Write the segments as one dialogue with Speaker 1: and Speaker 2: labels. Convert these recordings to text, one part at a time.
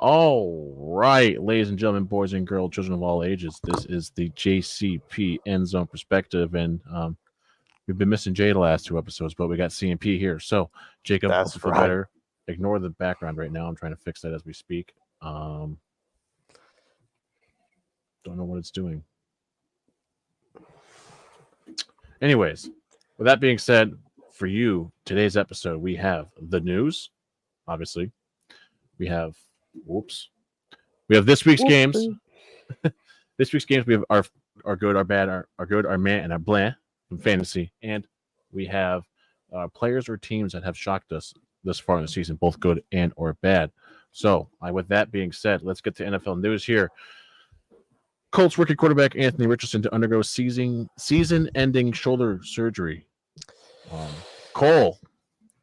Speaker 1: All right, ladies and gentlemen, boys and girls, children of all ages, this is the JCP End Zone Perspective, and we've been missing Jay the last two episodes, but we got CMP here. So, Jacob, hope you
Speaker 2: That's
Speaker 1: feel
Speaker 2: right.
Speaker 1: better. Ignore the background right now. I'm trying to fix that as we speak. Um, don't know what it's doing. Anyways, with that being said, for you, today's episode, we have the news, obviously. We have, whoops, we have this week's games.
Speaker 2: Whoopsie.
Speaker 1: This week's games, we have our good, our bad, our good, our man, and our blah from fantasy. And we have players or teams that have shocked us this far in the season, both good and or bad. So, with that being said, let's get to NFL news here. Colts rookie quarterback Anthony Richardson to undergo season-ending shoulder surgery. Cole,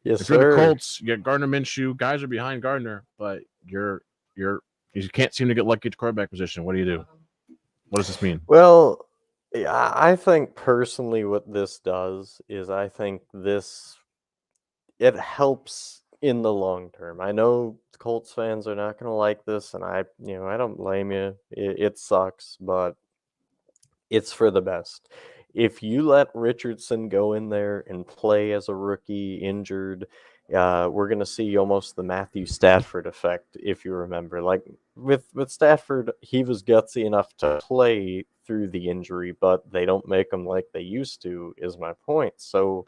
Speaker 2: Yes,
Speaker 1: if you're the
Speaker 2: sir.
Speaker 1: Colts, you got Gardner Minshew. Guys are behind Gardner, but you can't seem to get lucky at the quarterback position. What do? What does this mean?
Speaker 2: Well, yeah, I think personally what this does is I think it helps in the long term. I know Colts fans are not going to like this, and I don't blame you. It sucks, but it's for the best. If you let Richardson go in there and play as a rookie injured, we're going to see almost the Matthew Stafford effect, if you remember. Like with Stafford, he was gutsy enough to play through the injury, but they don't make him like they used to, is my point. So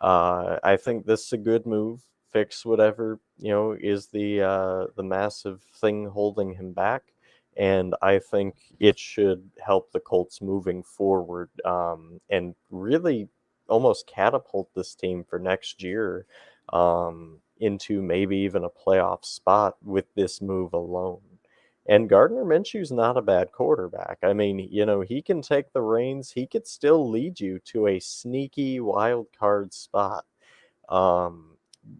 Speaker 2: I think this is a good move. Fix whatever is the massive thing holding him back, and I think it should help the Colts moving forward, and really almost catapult this team for next year into maybe even a playoff spot with this move alone. And Gardner Minshew's not a bad quarterback. I mean, he can take the reins. He could still lead you to a sneaky wild card spot um,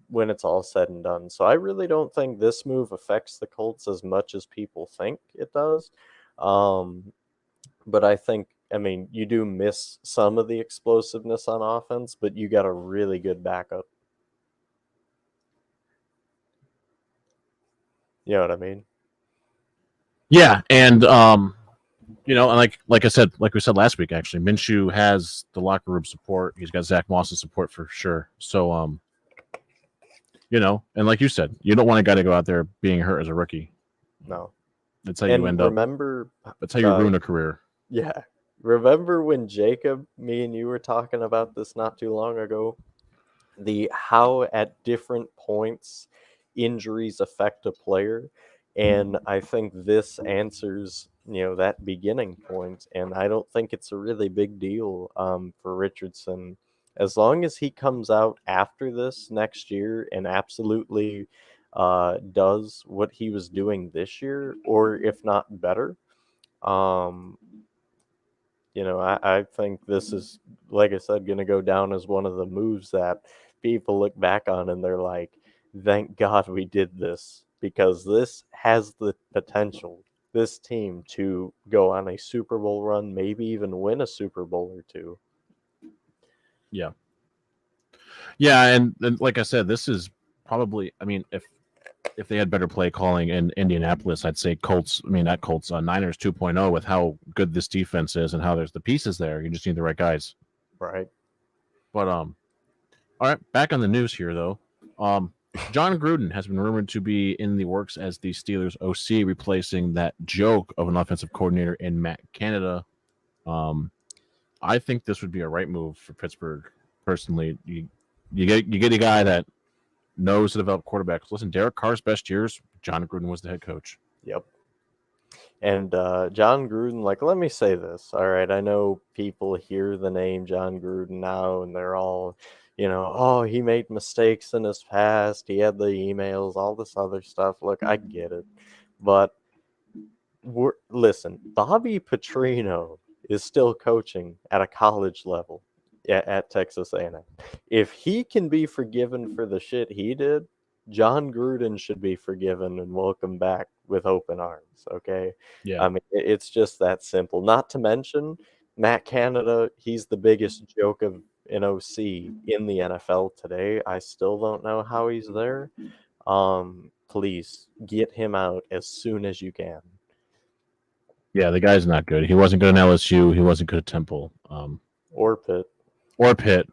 Speaker 2: when it's all said and done. So I really don't think this move affects the Colts as much as people think it does. Um, but I mean, you do miss some of the explosiveness on offense, but you got a really good backup. You know what I mean?
Speaker 1: Yeah, and like I said, like we said last week, actually, Minshew has the locker room support. He's got Zach Moss's support for sure. So, and like you said, you don't want a guy to go out there being hurt as a rookie.
Speaker 2: No.
Speaker 1: That's how you
Speaker 2: And
Speaker 1: end up.
Speaker 2: remember,
Speaker 1: That's how you ruin a career.
Speaker 2: yeah. Remember when Jacob, me and you were talking about this not too long ago? How at different points injuries affect a player. And I think this answers, that beginning point. And I don't think it's a really big deal for Richardson. As long as he comes out after this next year and absolutely does what he was doing this year, or if not better, um, I think this is, like I said, going to go down as one of the moves that people look back on and they're like, thank God we did this, because this has the potential, this team, to go on a Super Bowl run, maybe even win a Super Bowl or two.
Speaker 1: Yeah. Yeah, and like I said, this is probably. I mean, if they had better play calling in Indianapolis, I'd say Colts. I mean, not Colts, Niners 2.0 with how good this defense is and how there's the pieces there. You just need the right guys.
Speaker 2: Right.
Speaker 1: But all right, back on the news here though. John Gruden has been rumored to be in the works as the Steelers OC, replacing that joke of an offensive coordinator in Matt Canada. I think this would be a right move for Pittsburgh. Personally, you get a guy that knows to develop quarterbacks. Listen, Derek Carr's best years, John Gruden was the head coach.
Speaker 2: Yep. And John Gruden, like, let me say this. All right, I know people hear the name John Gruden now and they're all, oh, he made mistakes in his past. He had the emails, all this other stuff. Look, I get it. But listen, Bobby Petrino is still coaching at a college level at Texas A&M. If he can be forgiven for the shit he did, John Gruden should be forgiven and welcomed back with open arms, okay?
Speaker 1: Yeah.
Speaker 2: I mean, it's just that simple. Not to mention, Matt Canada, he's the biggest joke of an OC in the NFL today. I still don't know how he's there. please get him out as soon as you can.
Speaker 1: Yeah, the guy's not good. He wasn't good at LSU. He wasn't good at Temple.
Speaker 2: Or Pitt.
Speaker 1: Or Pitt.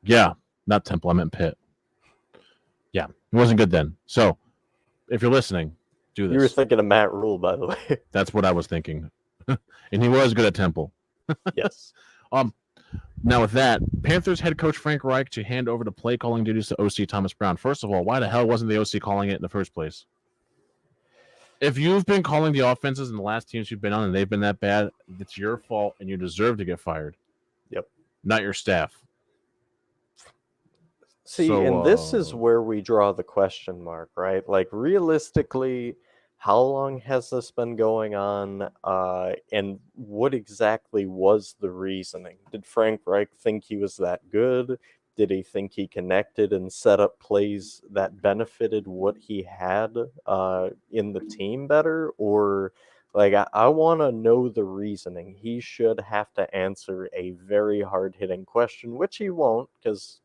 Speaker 1: Yeah, not Temple. I meant Pitt. Yeah, he wasn't good then. So, if you're listening, do this.
Speaker 2: You were thinking of Matt Rule, by the way.
Speaker 1: That's what I was thinking. And he was good at Temple.
Speaker 2: Yes.
Speaker 1: Now with that, Panthers head coach Frank Reich to hand over the play calling duties to OC Thomas Brown. First of all, why the hell wasn't the OC calling it in the first place? If you've been calling the offenses in the last teams you've been on and they've been that bad, it's your fault and you deserve to get fired.
Speaker 2: Yep.
Speaker 1: Not your staff.
Speaker 2: See, and this is where we draw the question mark, right? Like, realistically, how long has this been going on? And what exactly was the reasoning? Did Frank Reich think he was that good? Did he think he connected and set up plays that benefited what he had in the team better? Or, like, I want to know the reasoning. He should have to answer a very hard-hitting question, which he won't, because,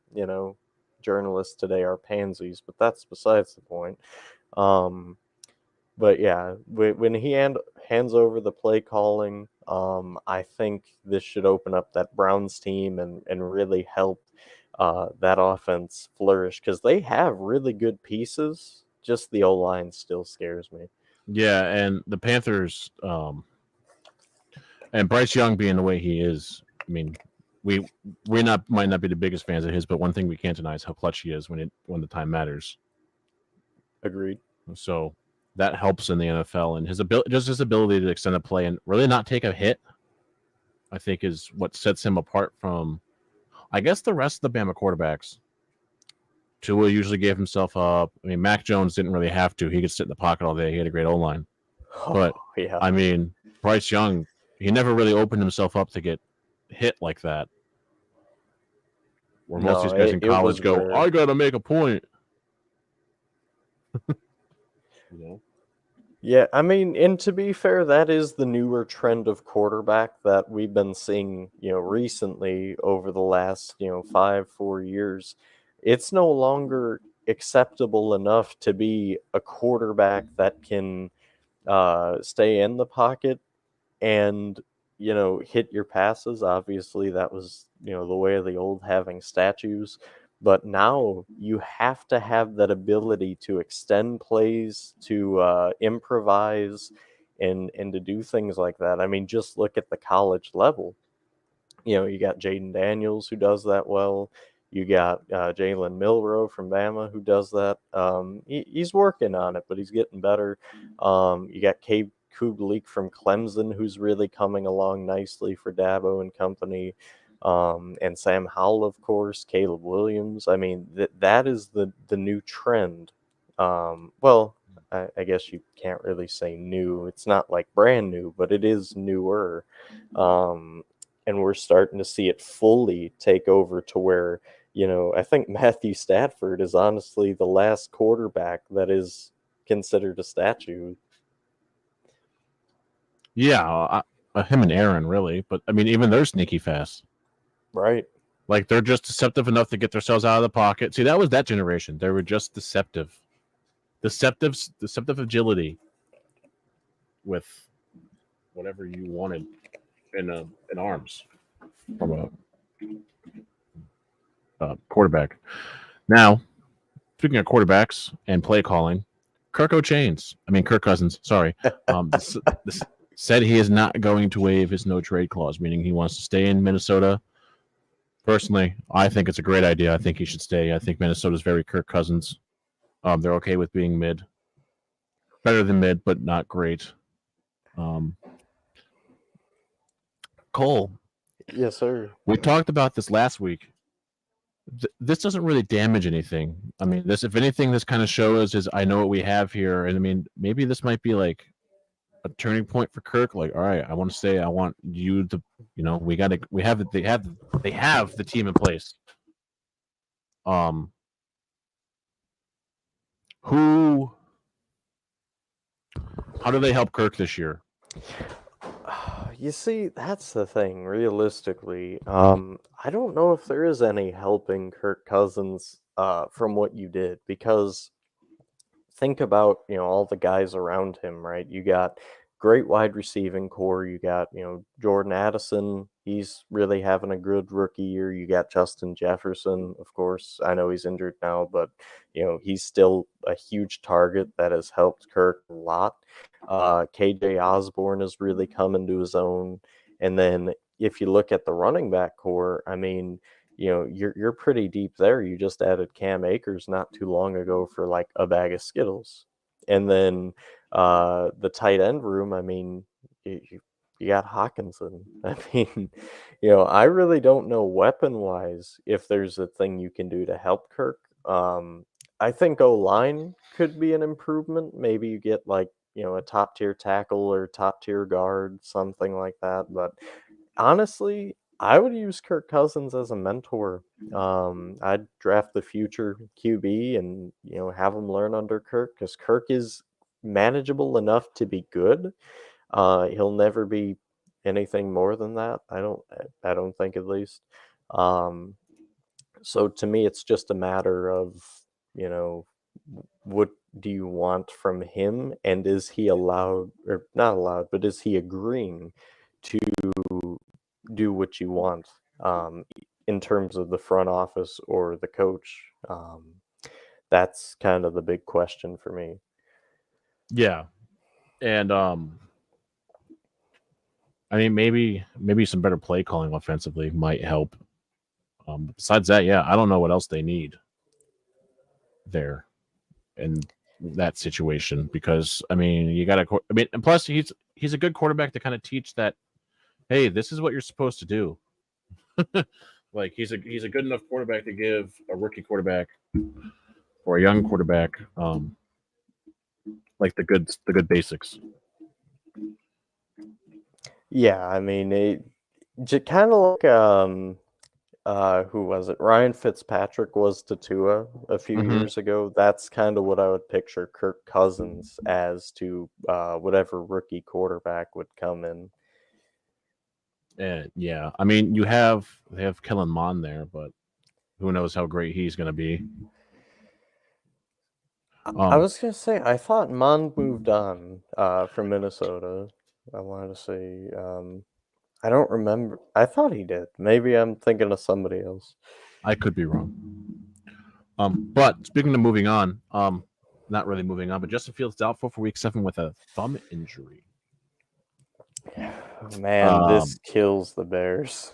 Speaker 2: journalists today are pansies, but that's besides the point. But yeah, when he hands over the play calling, I think this should open up that Browns team and really help that offense flourish, because they have really good pieces. Just the O-line still scares me.
Speaker 1: Yeah, and the Panthers, and Bryce Young being the way he is, I mean, we might not be the biggest fans of his, but one thing we can't deny is how clutch he is when the time matters.
Speaker 2: Agreed.
Speaker 1: So that helps in the NFL, and his ability to extend a play and really not take a hit, I think, is what sets him apart from, I guess, the rest of the Bama quarterbacks. Tua usually gave himself up. I mean, Mac Jones didn't really have to. He could sit in the pocket all day. He had a great O-line. But,
Speaker 2: yeah.
Speaker 1: I mean, Bryce Young, he never really opened himself up to get hit like that. Where most of these guys in college go, rare. I got to make a point.
Speaker 2: Yeah, I mean, and to be fair, that is the newer trend of quarterback that we've been seeing, recently over the last, 4 years. It's no longer acceptable enough to be a quarterback that can stay in the pocket and, hit your passes. Obviously, that was, the way of the old, having statues. But now you have to have that ability to extend plays, to improvise, and to do things like that. I mean, just look at the college level. You got Jaden Daniels, who does that well. You got Jalen Milroe from Bama, who does that. He's working on it, but he's getting better. You got Cade Kubalik from Clemson, who's really coming along nicely for Dabo and company. And Sam Howell, of course, Caleb Williams. I mean, that is the new trend. Well, I guess you can't really say new. It's not like brand new, but it is newer. And we're starting to see it fully take over to where, I think Matthew Stafford is honestly the last quarterback that is considered a statue.
Speaker 1: Yeah, him and Aaron, really. But, I mean, even they're sneaky fast.
Speaker 2: Right.
Speaker 1: Like, they're just deceptive enough to get themselves out of the pocket. See, that was that generation. They were just deceptive. Deceptive agility with whatever you wanted in arms from a quarterback. Now, speaking of quarterbacks and play calling, Kirk Cousins, sorry, said he is not going to waive his no-trade clause, meaning he wants to stay in Minnesota. Personally, I think it's a great idea. I think he should stay. I think Minnesota's very Kirk Cousins. They're okay with being mid. Better than mid, but not great. Cole.
Speaker 2: Yes, sir.
Speaker 1: We talked about this last week. This doesn't really damage anything. I mean, if anything, this kind of shows is I know what we have here. And I mean, maybe this might be like a turning point for Kirk. Like, all right, I want to stay. I want you to, they have the team in place. How do they help Kirk this year?
Speaker 2: You see, that's the thing, realistically. I don't know if there is any helping Kirk Cousins from what you did, because think about, all the guys around him, right? You got great wide receiving core. You got, Jordan Addison. He's really having a good rookie year. You got Justin Jefferson, of course. I know he's injured now, but he's still a huge target that has helped Kirk a lot. KJ Osborne has really come into his own. And then if you look at the running back core, I mean, you're pretty deep there. You just added Cam Akers not too long ago for like a bag of Skittles. And then the tight end room, I mean, you got Hawkinson. I mean, I really don't know weapon wise if there's a thing you can do to help Kirk. I think O line could be an improvement. Maybe you get like, a top tier tackle or top tier guard, something like that. But honestly, I would use Kirk Cousins as a mentor. I'd draft the future QB and have him learn under Kirk because Kirk is manageable enough to be good. He'll never be anything more than that. I don't think at least. Um, so to me, it's just a matter of you know what do you want from him, and is he allowed or not allowed, but is he agreeing to do what you want in terms of the front office or the coach. That's kind of the big question for me.
Speaker 1: Yeah, and I mean maybe some better play calling offensively might help. Besides that, yeah, I don't know what else they need there in that situation because I mean you got to. I mean, and plus he's a good quarterback to kind of teach that. Hey, this is what you're supposed to do. Like he's a good enough quarterback to give a rookie quarterback or a young quarterback like the good basics.
Speaker 2: Yeah, I mean, it just kind of like who was it? Ryan Fitzpatrick was to Tua a few
Speaker 1: Mm-hmm.
Speaker 2: years ago. That's kind of what I would picture Kirk Cousins as to whatever rookie quarterback would come in.
Speaker 1: And yeah, I mean they have Kellen Mond there, but who knows how great he's going to be.
Speaker 2: I was gonna say I thought Mond moved on from Minnesota. I wanted to say I don't remember. I thought he did. Maybe I'm thinking of somebody else.
Speaker 1: I could be wrong. But speaking of moving on, not really moving on, but Justin Fields doubtful for Week 7 with a thumb injury.
Speaker 2: Man, this kills the Bears.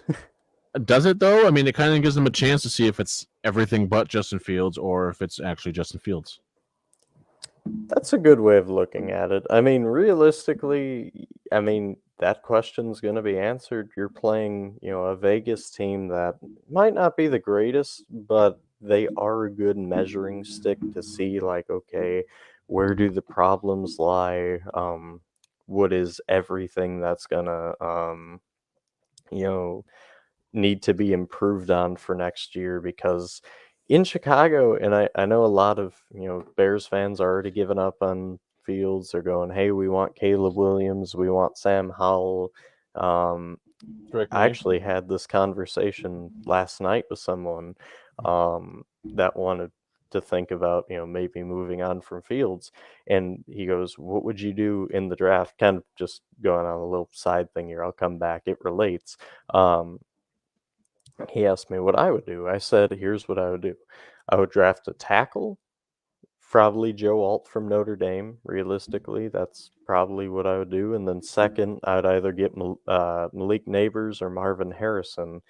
Speaker 1: Does it though? I mean, it kind of gives them a chance to see if it's everything but Justin Fields or if it's actually Justin Fields.
Speaker 2: That's a good way of looking at it. I mean, realistically, I mean, that question's going to be answered. You're playing, a Vegas team that might not be the greatest, but they are a good measuring stick to see, like, okay, where do the problems lie? What is everything that's going to, you know, need to be improved on for next year? Because in Chicago, and I know a lot of Bears fans are already given up on Fields. They're going, hey, we want Caleb Williams, we want Sam Howell. I actually had this conversation last night with someone that wanted to think about maybe moving on from Fields, and he goes, what would you do in the draft? Kind of just going on a little side thing here, I'll come back, it relates. He asked me what I would do. I said, here's what I would do. I would draft a tackle, probably Joe Alt from Notre Dame. Realistically, that's probably what I would do. And then second, I'd either get Malik Neighbors or Marvin Harrison,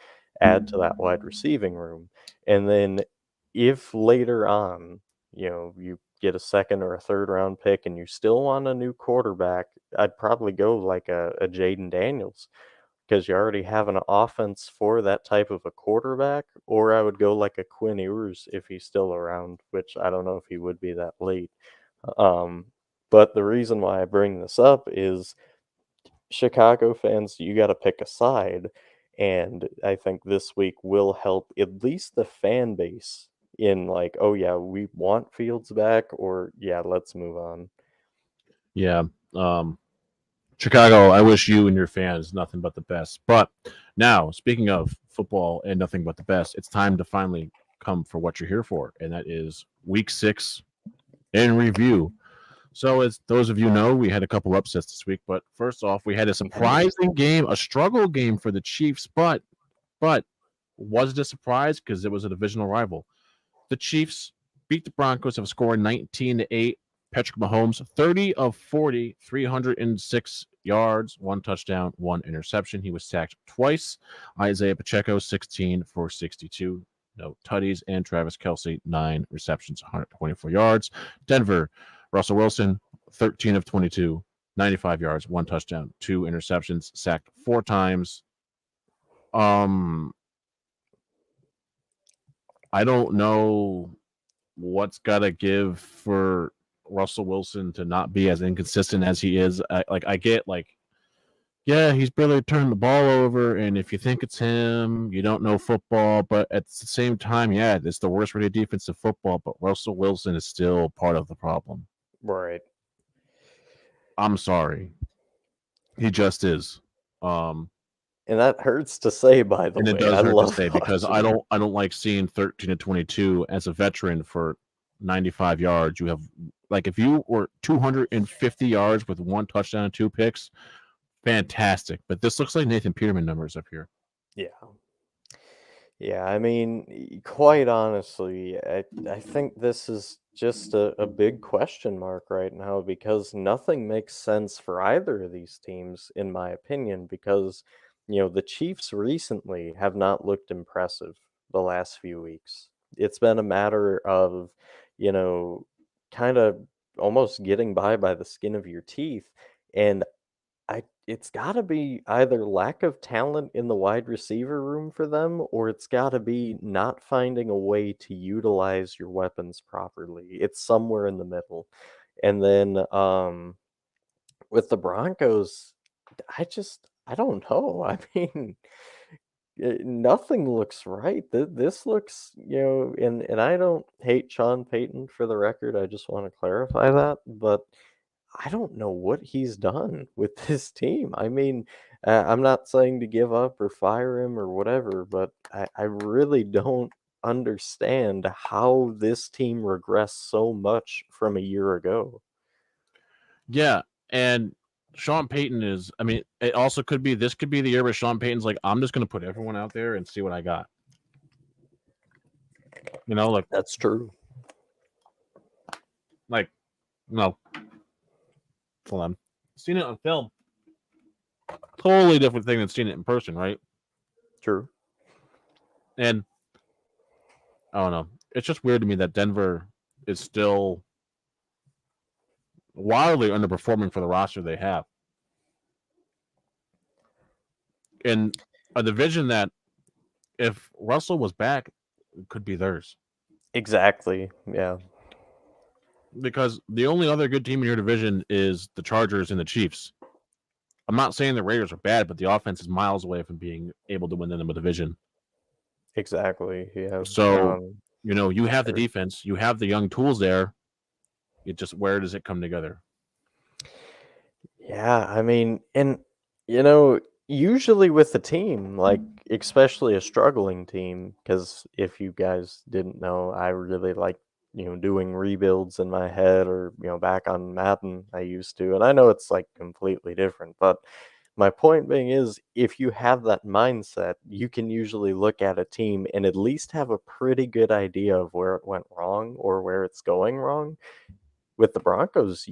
Speaker 2: add to that wide receiving room. And then if later on, you get a second or a third round pick and you still want a new quarterback, I'd probably go like a Jaden Daniels because you already have an offense for that type of a quarterback, or I would go like a Quinn Ewers if he's still around, which I don't know if he would be that late. Um, but the reason why I bring this up is Chicago fans, you got to pick a side, and I think this week will help at least the fan base in like, oh yeah, we want Fields back, or yeah, let's move on.
Speaker 1: Yeah. Chicago, I wish you and your fans nothing but the best. But now, speaking of football and nothing but the best, it's time to finally come for what you're here for, and that is Week 6 in review. So, as those of you know, we had a couple upsets this week. But first off, we had a surprising game, a struggle game for the Chiefs. But was it a surprise because it was a divisional rival? The Chiefs beat the Broncos, have scored 19-8. Patrick Mahomes, 30 of 40, 306 yards, 1 touchdown, 1 interception. He was sacked twice. Isaiah Pacheco, 16 for 62. No tutties. And Travis Kelce, 9 receptions, 124 yards. Denver, Russell Wilson, 13 of 22, 95 yards, 1 touchdown, 2 interceptions, sacked 4 times. I don't know what's got to give for Russell Wilson to not be as inconsistent as he is. I get yeah, he's barely turned the ball over, and if you think it's him, you don't know football. But at the same time, yeah, it's the worst rated defense of football. But Russell Wilson is still part of the problem.
Speaker 2: Right.
Speaker 1: I'm sorry, he just is.
Speaker 2: And that hurts to say, by the
Speaker 1: And
Speaker 2: way.
Speaker 1: it does
Speaker 2: I
Speaker 1: hurt to
Speaker 2: love
Speaker 1: say because I
Speaker 2: watching
Speaker 1: don't like seeing 13 to 22 as a veteran for 95 yards. You have if you were 250 yards with 1 touchdown and 2 picks, fantastic. But this looks like Nathan Peterman numbers up here.
Speaker 2: Yeah. Yeah, I mean, quite honestly, I think this is just a big question mark right now because nothing makes sense for either of these teams, in my opinion, because, the Chiefs recently have not looked impressive the last few weeks. It's been a matter of, you know, kind of almost getting by the skin of your teeth. And it's gotta be either lack of talent in the wide receiver room for them, or it's gotta be not finding a way to utilize your weapons properly. It's somewhere in the middle. And then, with the Broncos, I don't know. I mean, nothing looks right. This looks, and I don't hate Sean Payton for the record. I just want to clarify that, but I don't know what he's done with this team. I mean, I'm not saying to give up or fire him or whatever, but I really don't understand how this team regressed so much from a year ago.
Speaker 1: Yeah, and Sean Payton is. I mean, it also could be. This could be the year where Sean Payton's like, I'm just going to put everyone out there and see what I got.
Speaker 2: That's true.
Speaker 1: No, hold on. Seen it on film. Totally different thing than seeing it in person, right?
Speaker 2: True.
Speaker 1: And I don't know. It's just weird to me that Denver is still wildly underperforming for the roster they have. In a division that, if Russell was back, could be theirs.
Speaker 2: Exactly. Yeah.
Speaker 1: Because the only other good team in your division is the Chargers and the Chiefs. I'm not saying the Raiders are bad, but the offense is miles away from being able to win them a division.
Speaker 2: Exactly. Yeah.
Speaker 1: So, you have the defense, you have the young tools there. It just, where does it come together?
Speaker 2: Yeah, I mean, and usually with a team, like especially a struggling team, because if you guys didn't know, I really like, doing rebuilds in my head or, back on Madden, I used to, and I know it's like completely different, but my point being is if you have that mindset, you can usually look at a team and at least have a pretty good idea of where it went wrong or where it's going wrong. With the Broncos,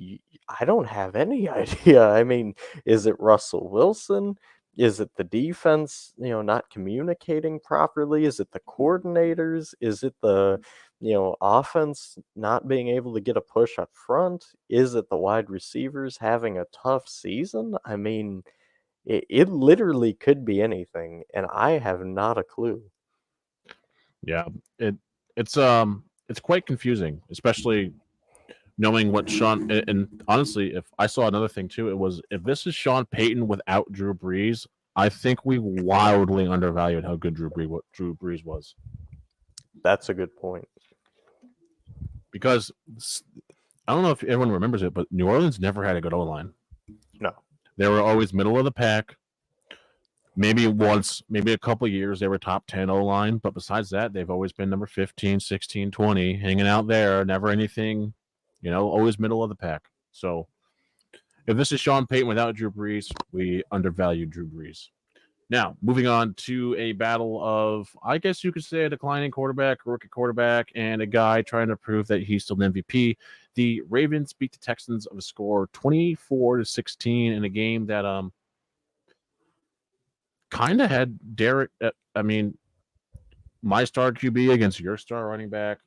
Speaker 2: I don't have any idea. I mean, is it Russell Wilson? Is it the defense, not communicating properly? Is it the coordinators? Is it the, offense not being able to get a push up front? Is it the wide receivers having a tough season? I mean, it literally could be anything, and I have not a clue.
Speaker 1: Yeah, it's quite confusing, especially knowing what Sean, and honestly, if I saw another thing too, it was, if this is Sean Payton without Drew Brees, I think we wildly undervalued how good Drew Brees was.
Speaker 2: That's a good point.
Speaker 1: Because I don't know if everyone remembers it, but New Orleans never had a good O-line.
Speaker 2: No.
Speaker 1: They were always middle of the pack. Maybe a couple of years, they were top 10 O-line, but besides that, they've always been number 15, 16, 20, hanging out there, never anything, always middle of the pack. So if this is Sean Payton without Drew Brees, we undervalue Drew Brees. Now, moving on to a battle of, I guess you could say, a declining quarterback, rookie quarterback, and a guy trying to prove that he's still an MVP. The Ravens beat the Texans of a score 24-16 in a game that kind of had Derek. My star QB against your star running back.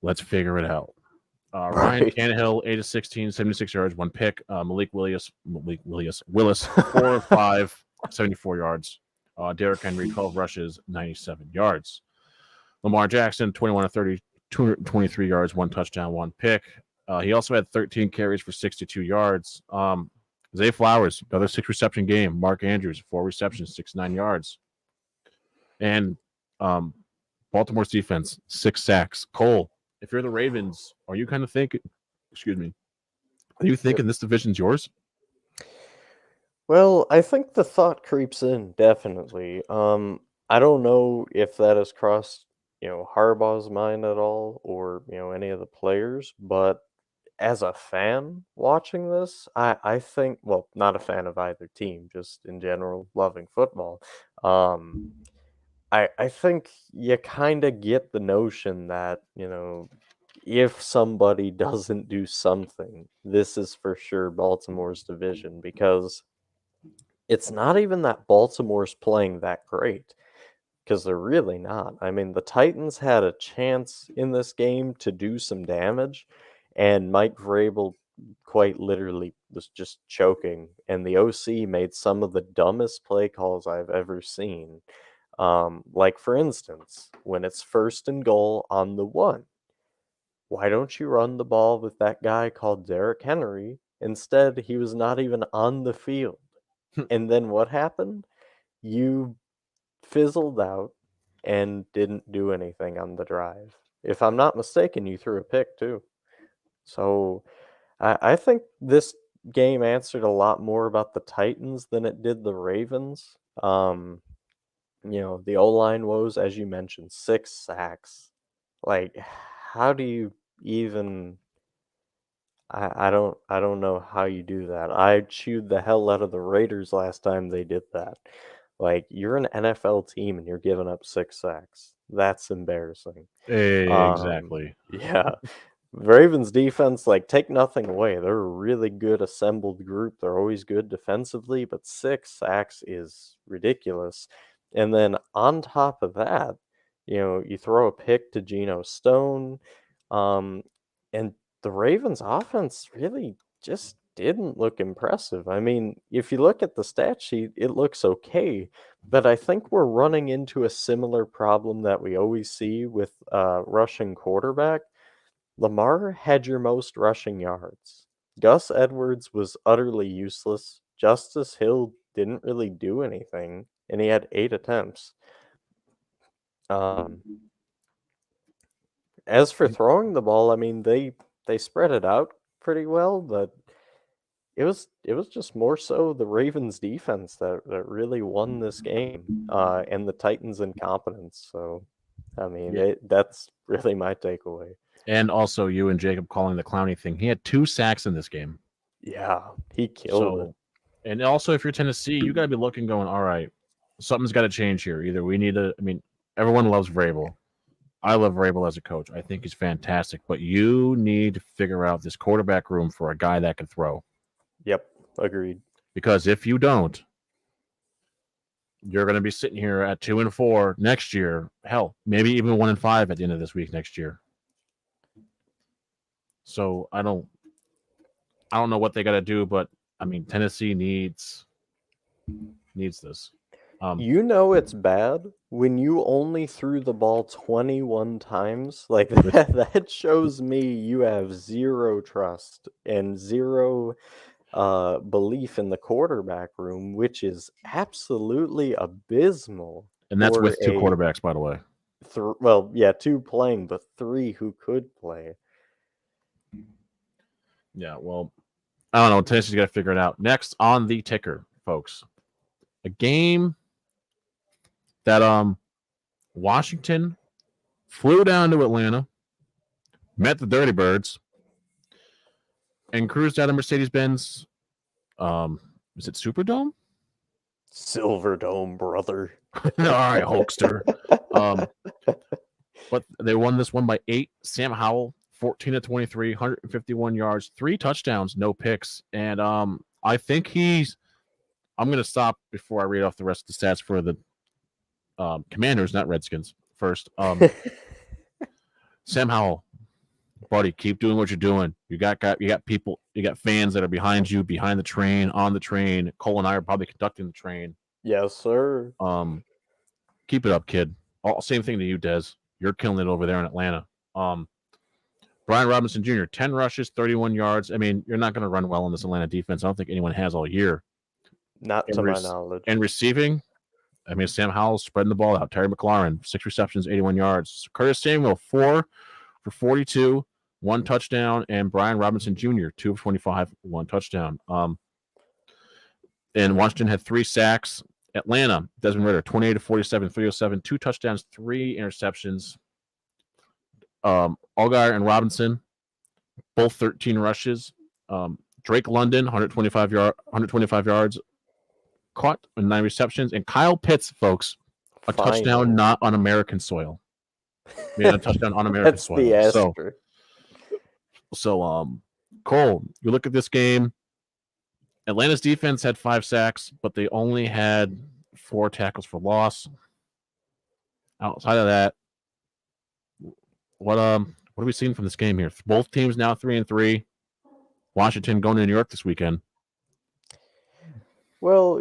Speaker 1: Let's figure it out. Ryan
Speaker 2: Right.
Speaker 1: Tannehill, 8-16, 76 yards, one pick. Malik Willis, 4 of 5, 74 yards. Derrick Henry, 12 rushes, 97 yards. Lamar Jackson, 21 of 30, 223 yards, one touchdown, one pick. He also had 13 carries for 62 yards. Zay Flowers, another 6-reception game. Mark Andrews, 4 receptions, 69 yards. And Baltimore's defense, 6 sacks. Cole, if you're the Ravens, are you kind of thinking, are you thinking this division's yours?
Speaker 2: Well, I think the thought creeps in, definitely. I don't know if that has crossed, Harbaugh's mind at all or, any of the players, but as a fan watching this, I think, well, not a fan of either team, just in general, loving football. Um, I think you kind of get the notion that, if somebody doesn't do something, this is for sure Baltimore's division because it's not even that Baltimore's playing that great because they're really not. I mean, the Titans had a chance in this game to do some damage, and Mike Vrabel quite literally was just choking, and the OC made some of the dumbest play calls I've ever seen. Like, for instance, when it's 1st and goal on the 1, why don't you run the ball with that guy called Derrick Henry? Instead, he was not even on the field. And then what happened? You fizzled out and didn't do anything on the drive. If I'm not mistaken, you threw a pick too. So I think this game answered a lot more about the Titans than it did the Ravens. The O-line woes, as you mentioned, 6 sacks. Like, how do you even I don't know how you do that. I chewed the hell out of the Raiders last time they did that. Like, you're an NFL team and you're giving up 6 sacks. That's embarrassing.
Speaker 1: Exactly.
Speaker 2: Yeah. Ravens defense, like, take nothing away. They're a really good assembled group. They're always good defensively, but 6 sacks is ridiculous. And then on top of that, you throw a pick to Geno Stone, and the Ravens offense really just didn't look impressive. I mean, if you look at the stat sheet, it looks okay, but I think we're running into a similar problem that we always see with rushing quarterback. Lamar had your most rushing yards. Gus Edwards was utterly useless. Justice Hill didn't really do anything, and he had 8 attempts. Um, as for throwing the ball, I mean, they spread it out pretty well, but it was just more so the Ravens defense that really won this game, and the Titans incompetence. So, I mean,
Speaker 1: Yeah.
Speaker 2: that's really my takeaway.
Speaker 1: And also you and Jacob calling the Clowney thing. He had 2 sacks in this game.
Speaker 2: Yeah, he killed it.
Speaker 1: So, and also if you're Tennessee, you got to be looking going, all right, something's got to change here. Either we need to, everyone loves Vrabel. I love Vrabel as a coach. I think he's fantastic, but you need to figure out this quarterback room for a guy that can throw.
Speaker 2: Yep, agreed.
Speaker 1: Because if you don't, you're going to be sitting here at 2-4 next year. Hell, maybe even 1-5 at the end of this week next year. So I don't know what they got to do, but Tennessee needs this.
Speaker 2: It's bad when you only threw the ball 21 times. Like, that shows me you have zero trust and zero belief in the quarterback room, which is absolutely abysmal.
Speaker 1: And that's
Speaker 2: For
Speaker 1: with 2 quarterbacks, by the way.
Speaker 2: Well, yeah, 2 playing, but 3 who could play.
Speaker 1: Yeah, well, I don't know. Tennessee's got to figure it out. Next on the ticker, folks, a game that Washington flew down to Atlanta, met the Dirty Birds, and cruised out of Mercedes-Benz. Is it Superdome?
Speaker 2: Silverdome, brother.
Speaker 1: All right, Hulkster. But they won this one by 8. Sam Howell, 14 to 23, 151 yards, 3 touchdowns, no picks. And I think I'm going to stop before I read off the rest of the stats for the Commanders, not Redskins. First, Sam Howell, buddy, keep doing what you're doing. You got people, you got fans that are behind you, behind the train, on the train. Cole and I are probably conducting the train.
Speaker 2: Yes, sir.
Speaker 1: Keep it up, kid. Same thing to you, Des. You're killing it over there in Atlanta. Brian Robinson Jr., 10 rushes, 31 yards. I mean, you're not going to run well in this Atlanta defense. I don't think anyone has all year.
Speaker 2: Not to my knowledge.
Speaker 1: And receiving, I mean, Sam Howell's spreading the ball out. Terry McLaurin, 6 receptions, 81 yards. Curtis Samuel, 4 for 42, 1 touchdown. And Brian Robinson Jr., 2 of 25, 1 touchdown. And Washington had 3 sacks. Atlanta, Desmond Ridder, 28 to 47, 307, 2 touchdowns, 3 interceptions. Allgaier and Robinson, both 13 rushes. Drake London, 125 yards, caught 9 receptions. And Kyle Pitts, folks, a touchdown not on American soil. A touchdown on American
Speaker 2: That's
Speaker 1: soil.
Speaker 2: The asterisk.
Speaker 1: So, Cole, you look at this game. Atlanta's defense had 5 sacks, but they only had 4 tackles for loss. Outside of that, what are we seeing from this game here? Both teams now 3-3. Washington going to New York this weekend.
Speaker 2: Well,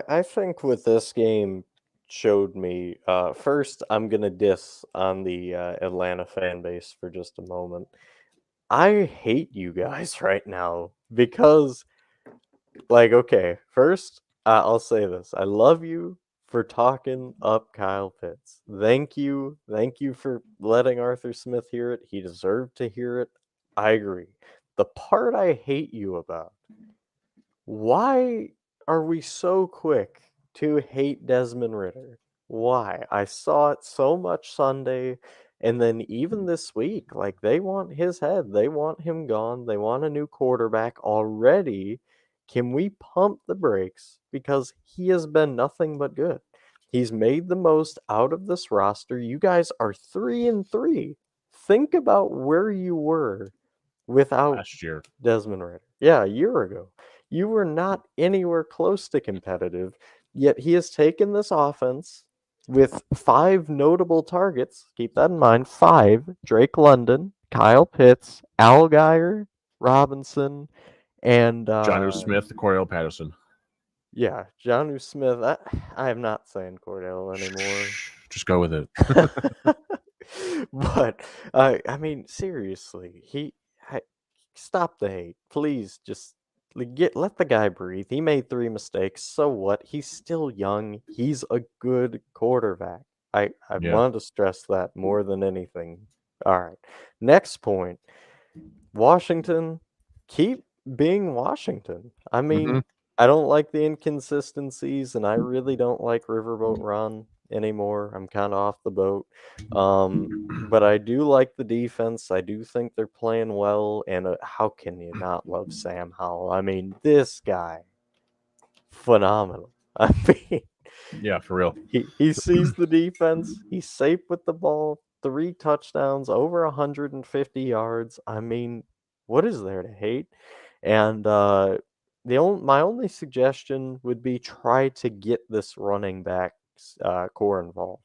Speaker 2: I think what this game showed me, first, I'm going to diss on the Atlanta fan base for just a moment. I hate you guys right now because, okay, first, I'll say this. I love you for talking up Kyle Pitts. Thank you. Thank you for letting Arthur Smith hear it. He deserved to hear it. I agree. The part I hate you about, why are we so quick to hate Desmond Ridder? Why? I saw it so much Sunday, and then even this week, they want his head. They want him gone. They want a new quarterback already. Can we pump the brakes? Because he has been nothing but good. He's made the most out of this roster. You guys are 3-3. Think about where you were without
Speaker 1: last year.
Speaker 2: Desmond Ridder. Yeah, a year ago. You were not anywhere close to competitive, yet he has taken this offense with 5 notable targets. Keep that in mind. 5. Drake London, Kyle Pitts, Allgaier, Robinson, and
Speaker 1: Jonnu Smith, Cordell Patterson.
Speaker 2: Yeah, Jonnu Smith. I am not saying Cordell anymore.
Speaker 1: Just go with it.
Speaker 2: But I mean, seriously, stop the hate, please. Just let the guy breathe. He made 3 mistakes. So what? He's still young. He's a good quarterback. I want to stress that more than anything. All right. Next point. Washington, keep being Washington. I mean, I don't like the inconsistencies, and I really don't like Riverboat Run anymore. I'm kind of off the boat. But I do like the defense. I do think they're playing well, and how can you not love Sam Howell? I mean, this guy, phenomenal. I mean,
Speaker 1: yeah, for real.
Speaker 2: He sees the defense. He's safe with the ball. 3 touchdowns, over 150 yards. I mean, what is there to hate? And my only suggestion would be try to get this running back core involved.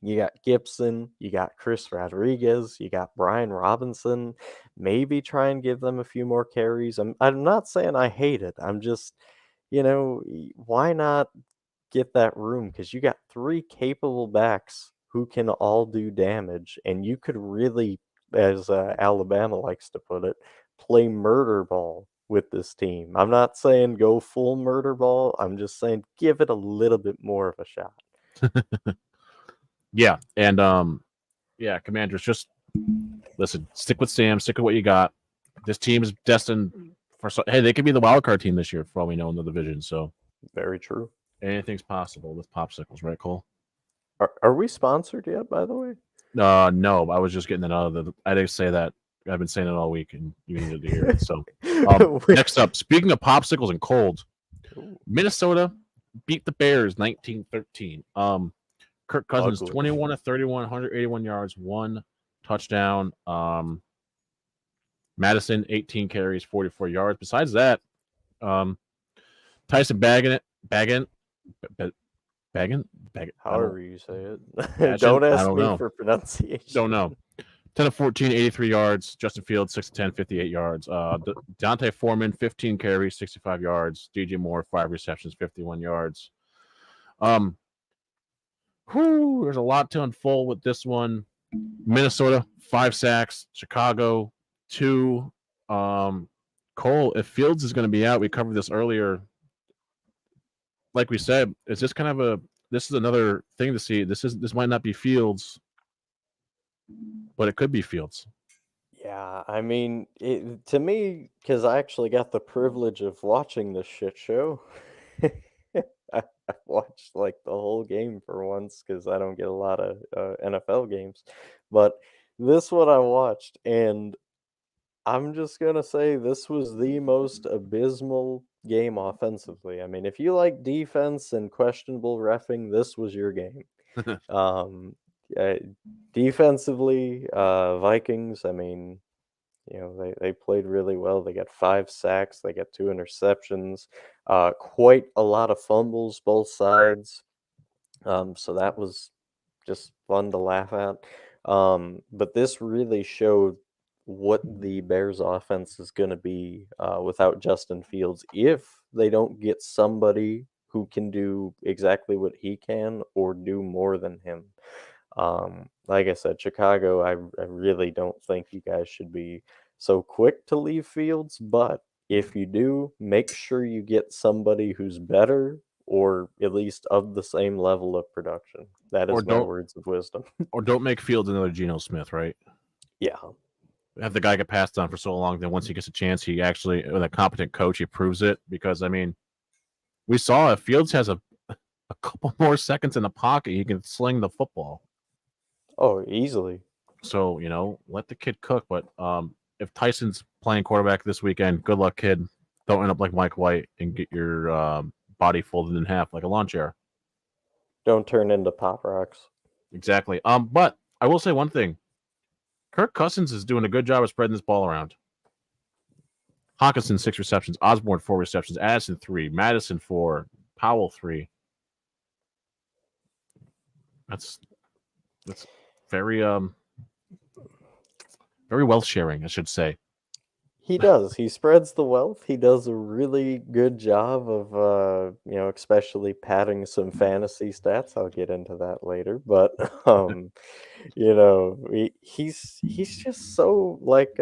Speaker 2: You got Gibson, you got Chris Rodriguez, you got Brian Robinson. Maybe try and give them a few more carries. I'm not saying I hate it. I'm just, why not get that room? Because you got 3 capable backs who can all do damage, and you could really, as Alabama likes to put it, play murder ball with this team. I'm not saying go full murder ball. I'm just saying give it a little bit more of a shot.
Speaker 1: Yeah, and Commanders, just listen, stick with Sam, stick with what you got. This team is destined for they could be the wild card team this year for all we know in the division. So
Speaker 2: very true.
Speaker 1: Anything's possible with popsicles, right, Cole?
Speaker 2: Are we sponsored yet, by the way?
Speaker 1: No, I was just getting that out of the. I didn't say that I've been saying it all week, and you needed to hear it. So, next up, speaking of popsicles and cold, Minnesota beat the Bears 19-13. Kirk Cousins,
Speaker 2: Ugly.
Speaker 1: 21 of 31, 181 yards, 1 touchdown. Madison, 18 carries, 44 yards. Besides that, Tyson Baggin,
Speaker 2: however you say it.
Speaker 1: Bagent,
Speaker 2: Don't
Speaker 1: I
Speaker 2: ask
Speaker 1: don't
Speaker 2: me
Speaker 1: know.
Speaker 2: for pronunciation.
Speaker 1: Don't know. 10 of 14, 83 yards. Justin Fields, 6 of 10, 58 yards. Dante Foreman, 15 carries, 65 yards. DJ Moore, 5 receptions, 51 yards. There's a lot to unfold with this one. Minnesota, 5 sacks. Chicago, 2. Cole, if Fields is going to be out, we covered this earlier. Like we said, it's just kind of this is another thing to see. This might not be Fields, but it could be Fields.
Speaker 2: Yeah, I mean, to me, because I actually got the privilege of watching this shit show. I watched like the whole game for once because I don't get a lot of NFL games, but this one I watched, and I'm just gonna say this was the most abysmal game offensively. I mean, if you like defense and questionable reffing, this was your game. Um, uh, Defensively, Vikings, I mean, they played really well. They got 5 sacks, they got 2 interceptions, quite a lot of fumbles both sides. So that was just fun to laugh at. But this really showed what the Bears offense is going to be without Justin Fields if they don't get somebody who can do exactly what he can or do more than him. Like I said, Chicago, I really don't think you guys should be so quick to leave Fields, but if you do, make sure you get somebody who's better or at least of the same level of production. That
Speaker 1: or
Speaker 2: is my
Speaker 1: don't
Speaker 2: words of wisdom.
Speaker 1: or don't make Fields another Geno Smith, right?
Speaker 2: Yeah.
Speaker 1: Have the guy get passed on for so long, then once he gets a chance, he actually, with a competent coach, he proves it. Because I mean, we saw if Fields has a couple more seconds in the pocket, he can sling the football.
Speaker 2: Oh, easily.
Speaker 1: So let the kid cook. But if Tyson's playing quarterback this weekend, good luck, kid. Don't end up like Mike White and get your body folded in half like a lawn chair.
Speaker 2: Don't turn into Pop Rocks.
Speaker 1: Exactly. But I will say one thing: Kirk Cousins is doing a good job of spreading this ball around. Hawkinson 6 receptions, Osborne 4 receptions, Addison 3, Madison 4, Powell 3. That's very very wealth sharing, I should say.
Speaker 2: He does. He spreads the wealth. He does a really good job of, especially padding some fantasy stats. I'll get into that later, but he's just so like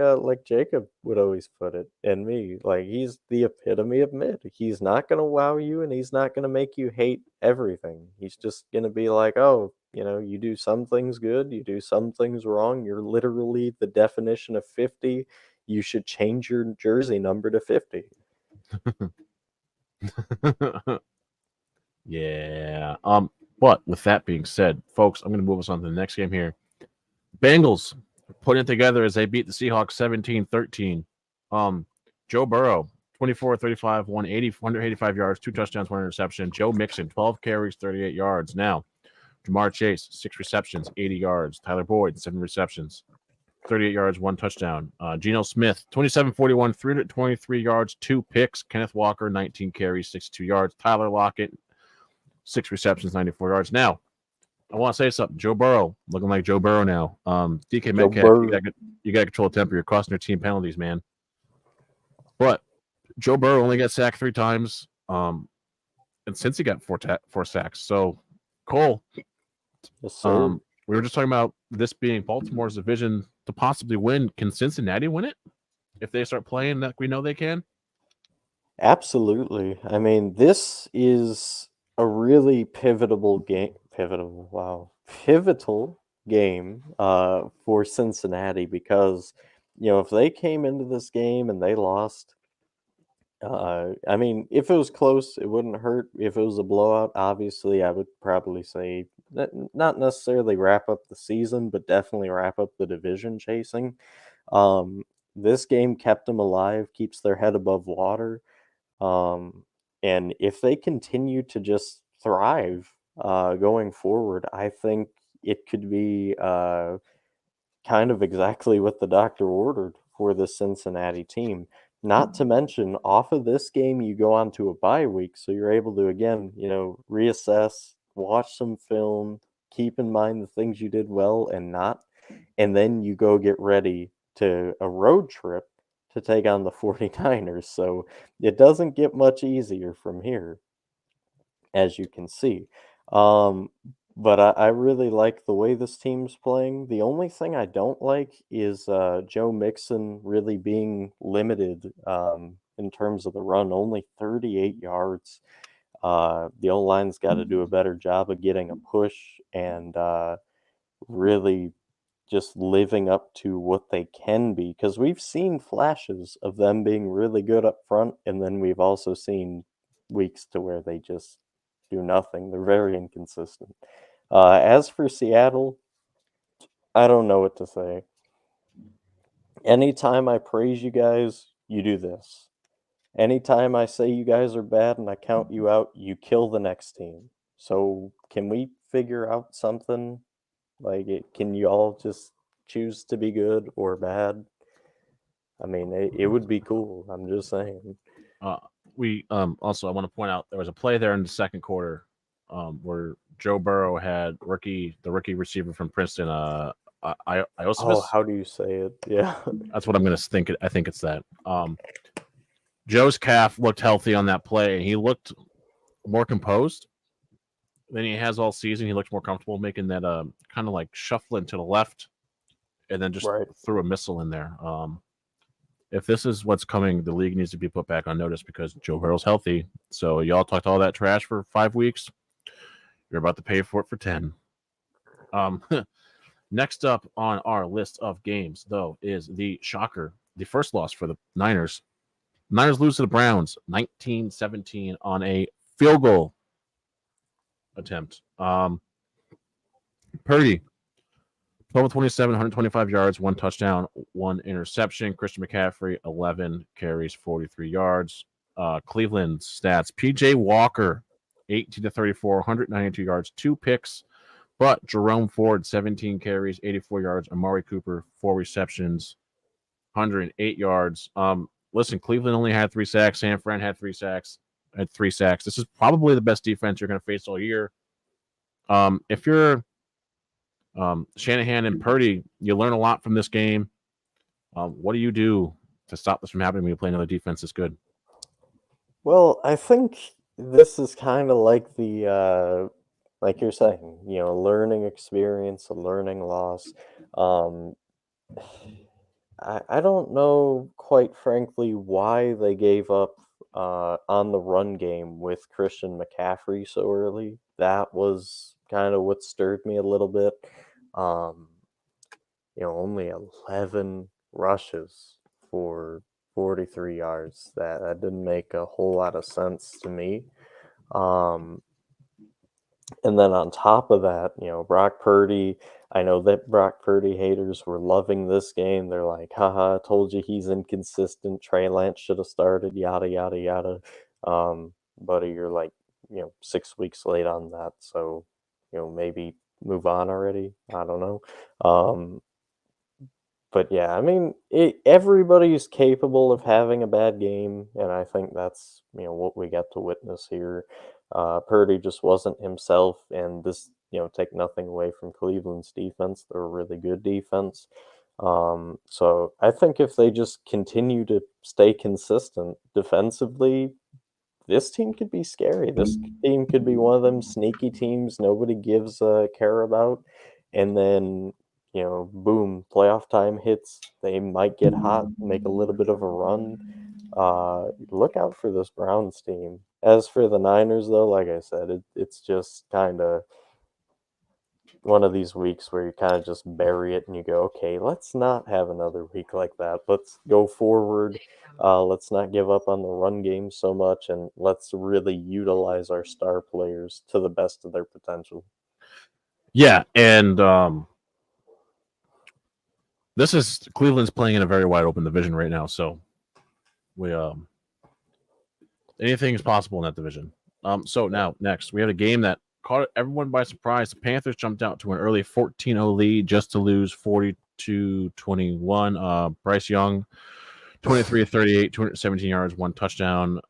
Speaker 2: Jacob would always put it, and me, like he's the epitome of mid. He's not gonna wow you, and he's not gonna make you hate everything. He's just gonna be like, oh, you do some things good, you do some things wrong. You're literally the definition of 50. You should change your jersey number to 50.
Speaker 1: Yeah. But with that being said, folks, I'm going to move us on to the next game here. Bengals putting it together as they beat the Seahawks 17-13. Joe Burrow, 24-35, 185 yards, 2 touchdowns, 1 interception. Joe Mixon, 12 carries, 38 yards. Now, Jamar Chase, 6 receptions, 80 yards. Tyler Boyd, 7 receptions, 38 yards, 1 touchdown. Geno Smith, 27-41, 323 yards, 2 picks. Kenneth Walker, 19 carries, 62 yards. Tyler Lockett, 6 receptions, 94 yards. Now, I want to say something. Joe Burrow, looking like Joe Burrow now. DK Metcalf, you got to control the temper. You're costing your team penalties, man. But Joe Burrow only got sacked 3 times, and since he got 4 sacks. So, Cole,
Speaker 2: Yes, sir.
Speaker 1: We were just talking about this being Baltimore's division to possibly win. Can Cincinnati win it if they start playing like we know they can?
Speaker 2: Absolutely. I mean, this is a really pivotal game. Pivotal game for Cincinnati because, if they came into this game and they lost, I mean, if it was close, it wouldn't hurt. If it was a blowout, obviously, I would probably say not necessarily wrap up the season, but definitely wrap up the division chasing. This game kept them alive, keeps their head above water. And if they continue to just thrive going forward, I think it could be kind of exactly what the doctor ordered for the Cincinnati team. Not to mention, off of this game, you go on to a bye week, so you're able to again, reassess, watch some film, keep in mind the things you did well and not, and then you go get ready to a road trip to take on the 49ers. So it doesn't get much easier from here, as you can see. Um, but I really like the way this team's playing. The only thing I don't like is Joe Mixon really being limited in terms of the run, only 38 yards. The O-line's got to do a better job of getting a push and really just living up to what they can be, because we've seen flashes of them being really good up front, and then we've also seen weeks to where they just do nothing. They're very inconsistent. As for Seattle, I don't know what to say. Anytime I praise you guys, you do this. Anytime I say you guys are bad and I count you out, you kill the next team. So can we figure out something? Can you all just choose to be good or bad? I mean, it would be cool. I'm just saying.
Speaker 1: We also I want to point out there was a play there in the second quarter where Joe Burrow had the rookie receiver from Princeton,
Speaker 2: Oh,
Speaker 1: Iosifas.
Speaker 2: how do you say it? Yeah.
Speaker 1: That's what I'm going to think. I think it's that. Joe's calf looked healthy on that play, and he looked more composed than he has all season. He looked more comfortable making that kind of like shuffling to the left, and then just
Speaker 2: Right.
Speaker 1: threw a missile in there. If this is what's coming, the league needs to be put back on notice because Joe Burrow's healthy. So y'all talked all that trash for 5 weeks. You're about to pay for it for 10. Next up on our list of games, though, is the shocker, the first loss for the Niners. Niners lose to the Browns 19-17 on a field goal attempt. Purdy, 12-27, 125 yards, 1 touchdown, 1 interception. Christian McCaffrey, 11 carries, 43 yards. Cleveland stats, PJ Walker, 18-34, 192 yards, 2 picks. But Jerome Ford, 17 carries, 84 yards. Amari Cooper, 4 receptions, 108 yards. Listen, Cleveland only had 3 sacks. San Fran had 3 sacks. This is probably the best defense you're going to face all year. If you're Shanahan and Purdy, you learn a lot from this game. What do you do to stop this from happening when you play another defense that's good?
Speaker 2: Well, I think this is kind of like like you're saying, learning experience, a learning loss. Um, I don't know, quite frankly, why they gave up on the run game with Christian McCaffrey so early. That was kind of what stirred me a little bit. Um, only 11 rushes for 43 yards. That didn't make a whole lot of sense to me. Um, and then on top of that, Brock Purdy, I know that Brock Purdy haters were loving this game. They're like, haha, I told you he's inconsistent. Trey Lance should have started, yada, yada, yada. Buddy, you're like, 6 weeks late on that. So, maybe move on already. I don't know. But yeah, I mean, everybody's capable of having a bad game, and I think that's what we got to witness here. Purdy just wasn't himself, and this take nothing away from Cleveland's defense; they're a really good defense. So I think if they just continue to stay consistent defensively, this team could be scary. This team could be one of them sneaky teams nobody gives a care about, and then boom, playoff time hits. They might get hot, make a little bit of a run. Look out for this Browns team. As for the Niners, though, like I said, it's just kind of one of these weeks where you kind of just bury it and you go, okay, let's not have another week like that. Let's go forward. Let's not give up on the run game so much, and let's really utilize our star players to the best of their potential.
Speaker 1: Yeah, and This is Cleveland's playing in a very wide open division right now, so we anything is possible in that division. So now next we have a game that caught everyone by surprise. The Panthers jumped out to an early 14-0 lead just to lose 42-21. Bryce Young, 23-38, 217 yards, 1 touchdown.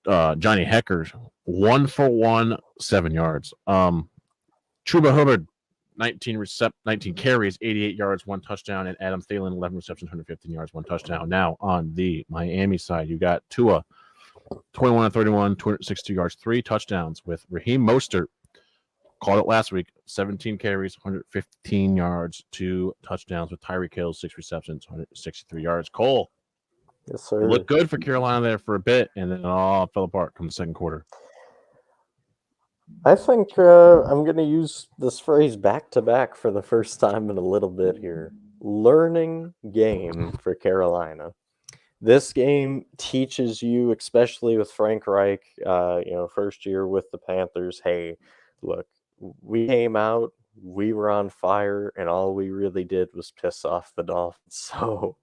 Speaker 1: Johnny Hecker, 1 for 1, 7 yards. Chuba Hubbard, 19 carries, 88 yards, 1 touchdown, and Adam Thielen, 11 receptions, 115 yards, 1 touchdown. Now on the Miami side, you got Tua, 21-31, 262 yards, 3 touchdowns, with Raheem Mostert, called it last week, 17 carries, 115 yards, 2 touchdowns, with Tyreek Hill, 6 receptions, 163 yards. Cole,
Speaker 2: Yes,
Speaker 1: it
Speaker 2: sir.
Speaker 1: looked good for Carolina there for a bit, and then it all fell apart come the second quarter.
Speaker 2: I think I'm going to use this phrase back to back for the first time in a little bit here. Learning game for Carolina. This game teaches you, especially with Frank Reich, first year with the Panthers, hey, look, we came out, we were on fire, and all we really did was piss off the Dolphins. So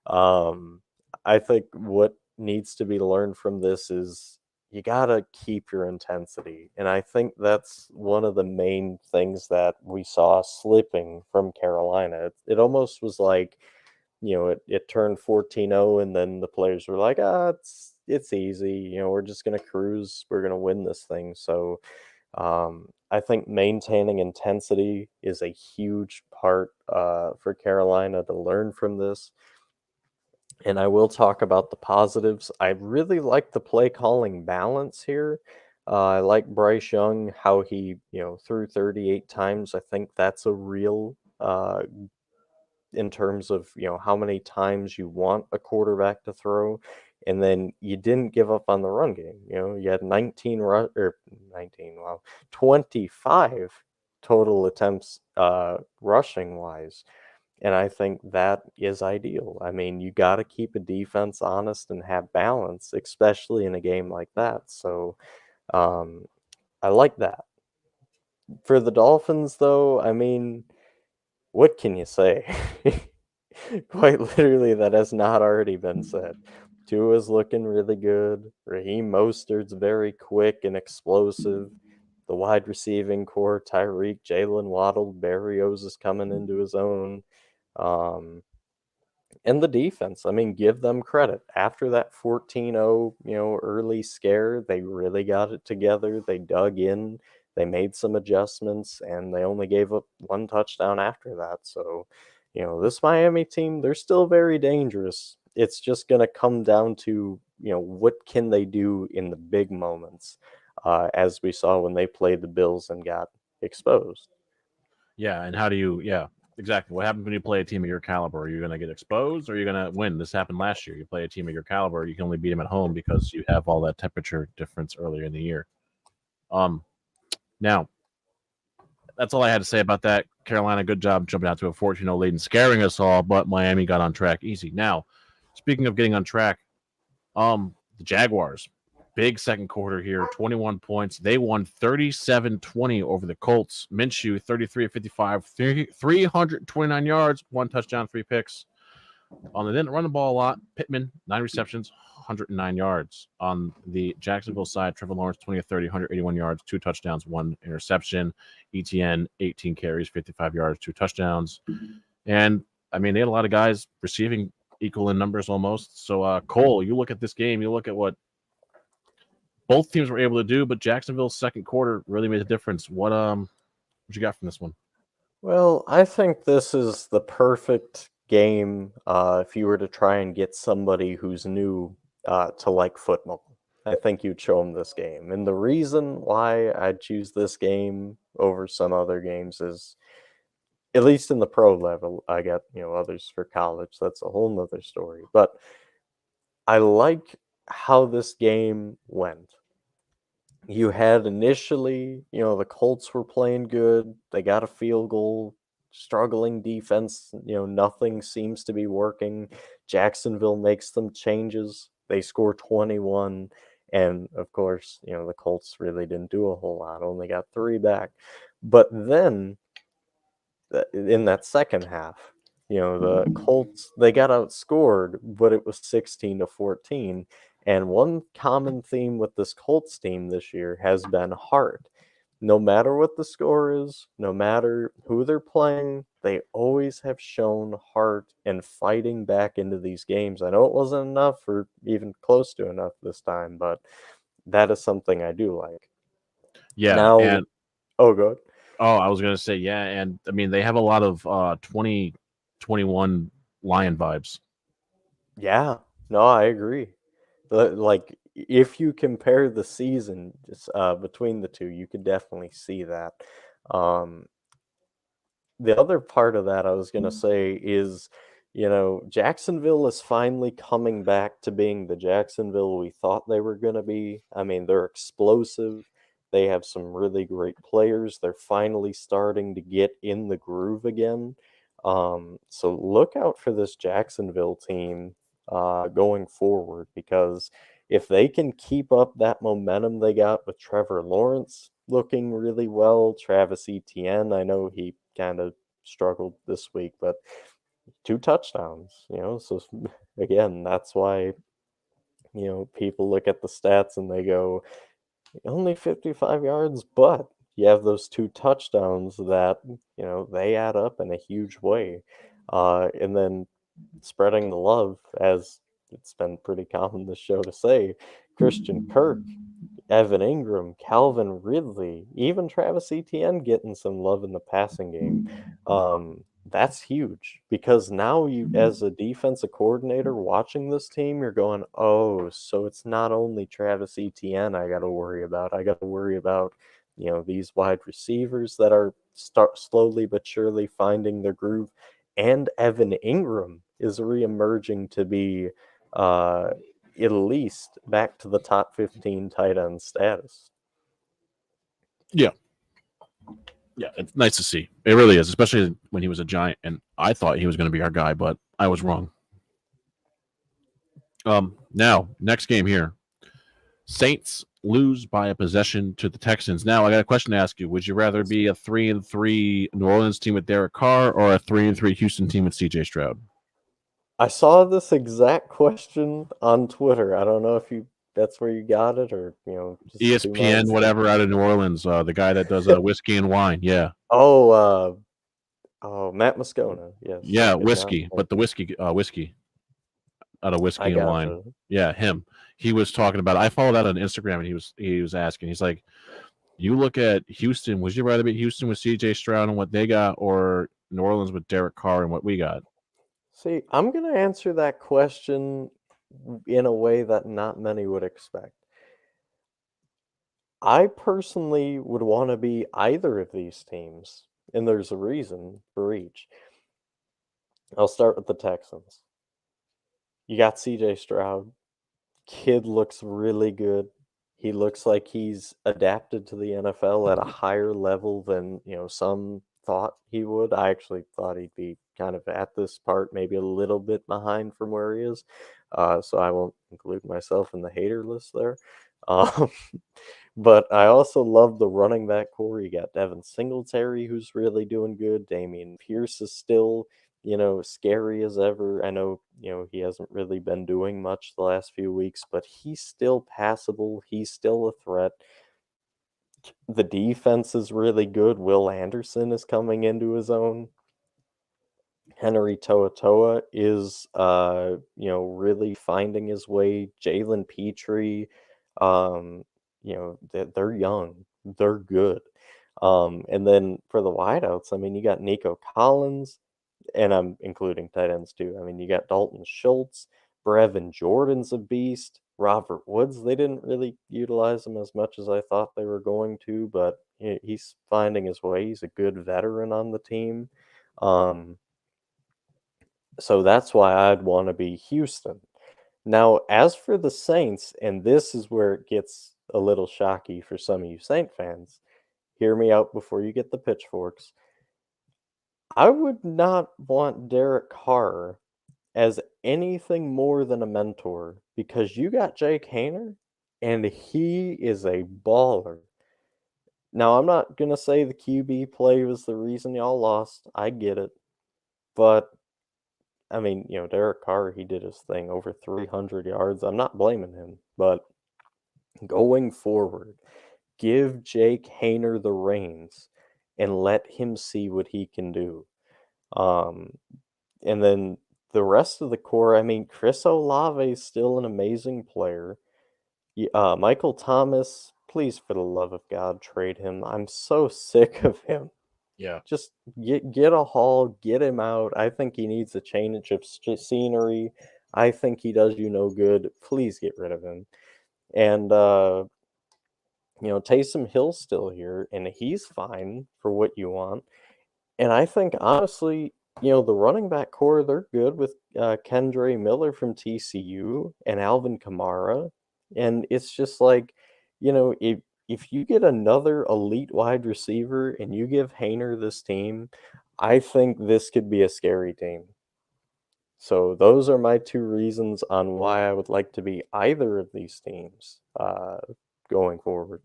Speaker 2: I think what needs to be learned from this is you got to keep your intensity. And I think that's one of the main things that we saw slipping from Carolina. It almost was like, it turned 14-0, and then the players were like, it's easy. We're just going to cruise. We're going to win this thing. So I think maintaining intensity is a huge part for Carolina to learn from this. And I will talk about the positives. I really like the play calling balance here. I like Bryce Young, how he, threw 38 times. I think that's a real in terms of how many times you want a quarterback to throw, and then you didn't give up on the run game. You had 25 total attempts rushing wise, and I think that is ideal. I mean, you got to keep a defense honest and have balance, especially in a game like that. So I like that. For the Dolphins, though, I mean, what can you say? Quite literally, that has not already been said. Tua's looking really good. Raheem Mostert's very quick and explosive. The wide receiving core, Tyreek, Jalen Waddle, Berrios is coming into his own. Um, and the defense, I mean, give them credit. After that 14-0, early scare, they really got it together. They dug in, they made some adjustments, and they only gave up 1 touchdown after that. So, this Miami team, they're still very dangerous. It's just going to come down to, what can they do in the big moments, as we saw when they played the Bills and got exposed.
Speaker 1: Yeah, and how do you? Yeah, exactly. What happens when you play a team of your caliber? Are you going to get exposed, or are you going to win? This happened last year. You play a team of your caliber, you can only beat them at home because you have all that temperature difference earlier in the year. Now that's all I had to say about that. Carolina, good job jumping out to a 14-0 lead and scaring us all, but Miami got on track easy. Now, speaking of getting on track, the Jaguars, big second quarter here, 21 points. They won 37-20 over the Colts. Minshew, 33-55, 329 yards, 1 touchdown, 3 picks. They didn't run the ball a lot. Pittman, 9 receptions, 109 yards. On the Jacksonville side, Trevor Lawrence, 20-30, 181 yards, 2 touchdowns, 1 interception. ETN, 18 carries, 55 yards, 2 touchdowns. And, I mean, they had a lot of guys receiving equal in numbers almost. So, Cole, you look at this game, you look at what both teams were able to do, but Jacksonville's second quarter really made a difference. What you got from this one?
Speaker 2: Well, I think this is the perfect game if you were to try and get somebody who's new to like football. I think you'd show them this game. And the reason why I'd choose this game over some other games is, at least in the pro level, I got, others for college. That's a whole nother story. But I like how this game went. You had initially, the Colts were playing good. They got a field goal, struggling defense. Nothing seems to be working. Jacksonville makes some changes. They score 21. And of course, the Colts really didn't do a whole lot, only got 3 back. But then in that second half, The Colts, they got outscored, but it was 16-14. And one common theme with this Colts team this year has been heart. No matter what the score is, no matter who they're playing, they always have shown heart and fighting back into these games. I know it wasn't enough or even close to enough this time, but that is something I do like.
Speaker 1: Yeah,
Speaker 2: Now,
Speaker 1: and
Speaker 2: oh, good.
Speaker 1: I was gonna say yeah, and I mean they have a lot of 2021 Lion vibes.
Speaker 2: Yeah, no, I agree. Like, if you compare the season between the two, you could definitely see that. Um, the other part of that I was gonna say is, Jacksonville is finally coming back to being the Jacksonville we thought they were gonna be. I mean, they're explosive. They have some really great players. They're finally starting to get in the groove again. So look out for this Jacksonville team going forward, because if they can keep up that momentum they got with Trevor Lawrence looking really well, Travis Etienne, I know he kind of struggled this week, but 2 touchdowns. So again, that's why, people look at the stats and they go, only 55 yards, but you have those 2 touchdowns that, they add up in a huge way. And then spreading the love, as it's been pretty common this show to say, Christian Kirk, Evan Ingram, Calvin Ridley, even Travis Etienne getting some love in the passing game. That's huge, because now you, as a defensive coordinator watching this team, you're going, oh, so it's not only Travis Etienne I got to worry about. I got to worry about, these wide receivers that are slowly but surely finding their groove, and Evan Ingram is reemerging to be uh, at least back to the top 15 tight end status.
Speaker 1: Yeah, yeah, it's nice to see. It really is, especially when he was a Giant, and I thought he was going to be our guy, but I was wrong. Now next game here, Saints lose by a possession to the Texans. Now I got a question to ask you: would you rather be a 3-3 New Orleans team with Derek Carr or a 3-3 Houston team with C.J. Stroud?
Speaker 2: I saw this exact question on Twitter. I don't know if you that's where you got it, or just two
Speaker 1: ESPN,
Speaker 2: minds
Speaker 1: whatever,
Speaker 2: thinking.
Speaker 1: out of New Orleans, the guy that does whiskey and wine. Yeah,
Speaker 2: Oh, Matt Moscona. Yes, I
Speaker 1: yeah,
Speaker 2: could not
Speaker 1: whiskey,
Speaker 2: think.
Speaker 1: but the whiskey out of
Speaker 2: I
Speaker 1: whiskey and wine.
Speaker 2: gotcha.
Speaker 1: Yeah, him. He was talking about. I followed that on Instagram, and he was asking. He's like, "You look at Houston. Would you rather be Houston with C.J. Stroud and what they got, or New Orleans with Derek Carr and what we got?"
Speaker 2: See, I'm gonna answer that question in a way that not many would expect. I personally would want to be either of these teams, and there's a reason for each. I'll start with the Texans. You got CJ Stroud. Kid looks really good. He looks like he's adapted to the NFL at a higher level than, some thought he would. I actually thought he'd be kind of at this part, maybe a little bit behind from where he is. So I won't include myself in the hater list there. Um, but I also love the running back core. You got Devin Singletary, who's really doing good. Damian Pierce is still, scary as ever. I know, he hasn't really been doing much the last few weeks, but he's still passable. He's still a threat. The defense is really good. Will Anderson is coming into his own. Henry To'oTo'o is, really finding his way. Jalen Petrie, they're young, they're good. And then for the wideouts, I mean, you got Nico Collins, and I'm including tight ends too. I mean, you got Dalton Schultz, Brevin Jordan's a beast. Robert Woods, they didn't really utilize him as much as I thought they were going to, but he's finding his way. He's a good veteran on the team. Um, so that's why I'd want to be Houston. Now, as for the Saints, and this is where it gets a little shocky for some of you Saint fans, hear me out before you get the pitchforks. I would not want Derek Carr as anything more than a mentor, because you got Jake Hayner and he is a baller. Now, I'm not going to say the QB play was the reason y'all lost. I get it. But I mean, Derek Carr, he did his thing, over 300 yards. I'm not blaming him, but going forward, give Jake Hayner the reins and let him see what he can do. Um, and then the rest of the core, I mean, Chris Olave is still an amazing player. Michael Thomas, please, for the love of God, trade him. I'm so sick of him.
Speaker 1: Yeah.
Speaker 2: Just get a haul, get him out. I think he needs a change of scenery. I think he does you no good. Please get rid of him. And Taysom Hill's still here, and he's fine for what you want. And I think honestly, the running back core, they're good with Kendre Miller from TCU and Alvin Kamara. And it's just like, if you get another elite wide receiver and you give Hayner this team, I think this could be a scary team. So those are my two reasons on why I would like to be either of these teams going forward.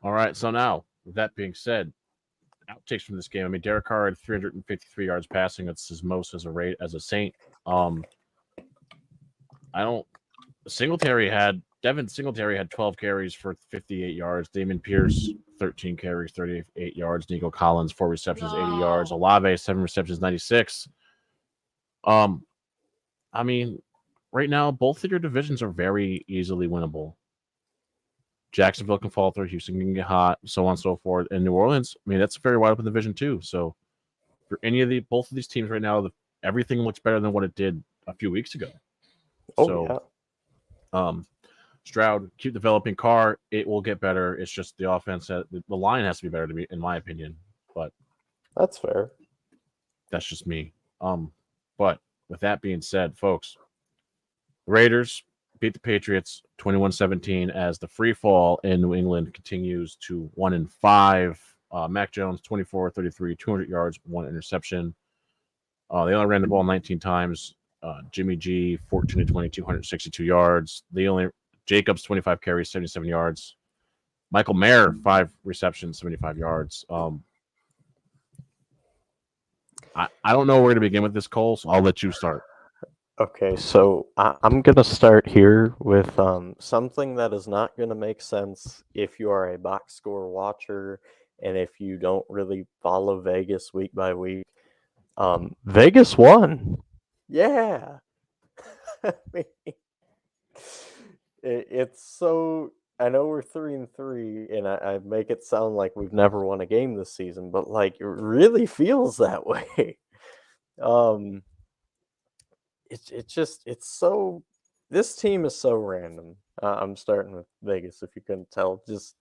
Speaker 1: All right. So now, with that being said, outtakes from this game. I mean, Derek Carr had 353 yards passing. That's his most as a Saint. I don't. Devin Singletary had 12 carries for 58 yards. Damon Pierce 13 carries, 38 yards. Nico Collins 4 receptions, 80 yards. Olave 7 receptions, 96. I mean, right now both of your divisions are very easily winnable. Jacksonville can fall through, Houston can get hot, so on and so forth. And New Orleans, I mean, that's a very wide open division too. So for both of these teams right now, everything looks better than what it did a few weeks ago.
Speaker 2: Oh
Speaker 1: yeah. Stroud, keep developing. Carr, it will get better. It's just the offense, the line has to be better to me, in my opinion. But
Speaker 2: that's fair.
Speaker 1: That's just me. But with that being said, folks, Raiders beat the Patriots 21-17 as the free fall in New England continues to 1-5. Mac Jones 24-33, 200 yards, 1 interception. They only ran the ball 19 times. Jimmy G 14-20, 262 yards. Jacobs 25 carries, 77 yards. Michael Mayer 5 receptions, 75 yards. I don't know where to begin with this, Cole, so I'll let you start.
Speaker 2: Okay, so I'm going to start here with something that is not going to make sense if you are a box score watcher and if you don't really follow Vegas week by week. Vegas won. Yeah. I mean, it's so. I know we're 3-3, and I make it sound like we've never won a game this season, but like it really feels that way. It's so. This team is so random. I'm starting with Vegas, if you couldn't tell. Just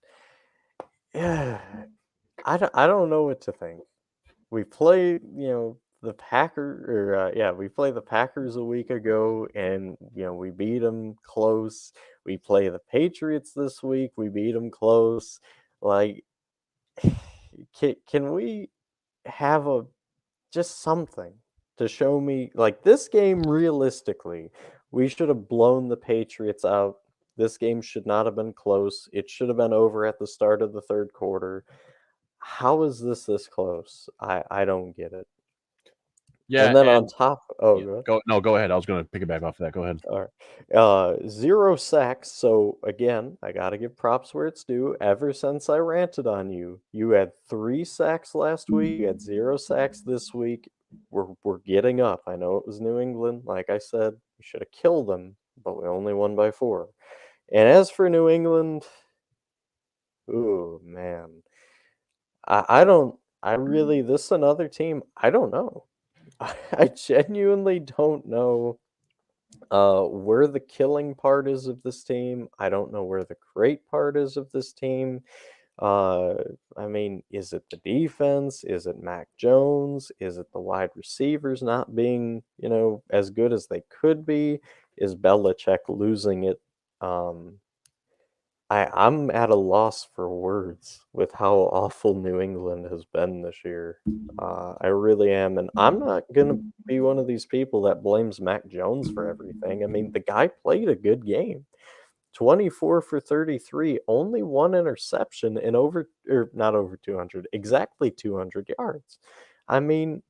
Speaker 2: yeah, I don't know what to think. We played, the we played the Packers a week ago, and we beat them close. We play the Patriots this week. We beat them close. Like, can we have just something to show me, like, this game realistically, we should have blown the Patriots out. This game should not have been close. It should have been over at the start of the third quarter. How is this close? I don't get it.
Speaker 1: Yeah,
Speaker 2: and then on top,
Speaker 1: go ahead. I was going to pick it back off of that. Go ahead.
Speaker 2: All right. 0 sacks. So again, I got to give props where it's due. Ever since I ranted on you, you had 3 sacks last week. You had 0 sacks this week. We're getting up. I know it was New England. Like I said, we should have killed them, but we only won by 4. And as for New England, ooh man, I don't. I really, this is another team. I don't know. I genuinely don't know where the killing part is of this team. I don't know where the great part is of this team. Uh, I mean, is it the defense? Is it Mac Jones? Is it the wide receivers not being, as good as they could be? Is Belichick losing it? I'm at a loss for words with how awful New England has been this year. I really am, and I'm not gonna be one of these people that blames Mac Jones for everything. I mean, the guy played a good game. 24 for 33, only 1 interception, and not over 200, exactly 200 yards. I mean,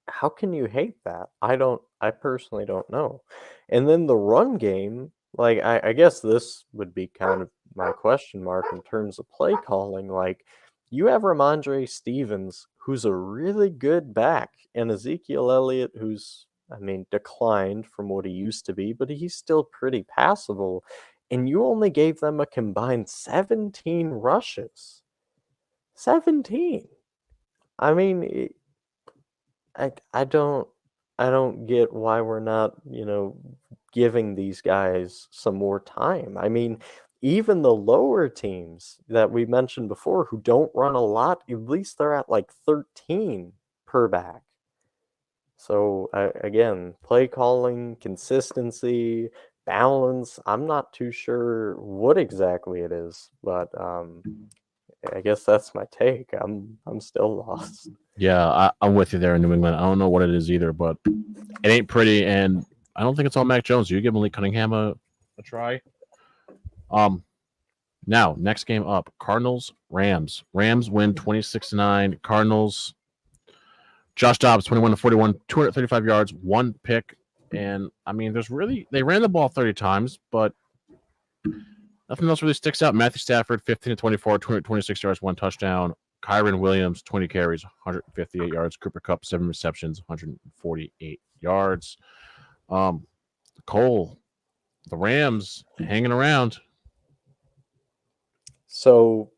Speaker 2: how can you hate that? I personally don't know. And then the run game, like I guess this would be kind of my question mark in terms of play calling. Like you have Ramondre Stevens, who's a really good back, and Ezekiel Elliott, who's I mean, declined from what he used to be, but he's still pretty passable. And you only gave them a combined 17 rushes. 17. I mean, I I don't I don't get why we're not, giving these guys some more time. I mean, even the lower teams that we mentioned before who don't run a lot, at least they're at like 13 per back. So again, play calling, consistency, balance. I'm not too sure what exactly it is, but I guess that's my take. I'm still lost.
Speaker 1: Yeah, I'm with you there in New England. I don't know what it is either, but it ain't pretty, and I don't think it's all Mac Jones. You give Malik Cunningham a try. Now next game up, Cardinals Rams. Rams win 26-9. Cardinals. Josh Dobbs 21-41, 235 yards, one pick, and I mean, they ran the ball 30 times, but nothing else really sticks out. Matthew Stafford 15-24, 226 yards, one touchdown. Kyron Williams 20 carries, 158 yards. Cooper Kupp 7 receptions, 148 yards. Cole, the Rams hanging around.
Speaker 2: So,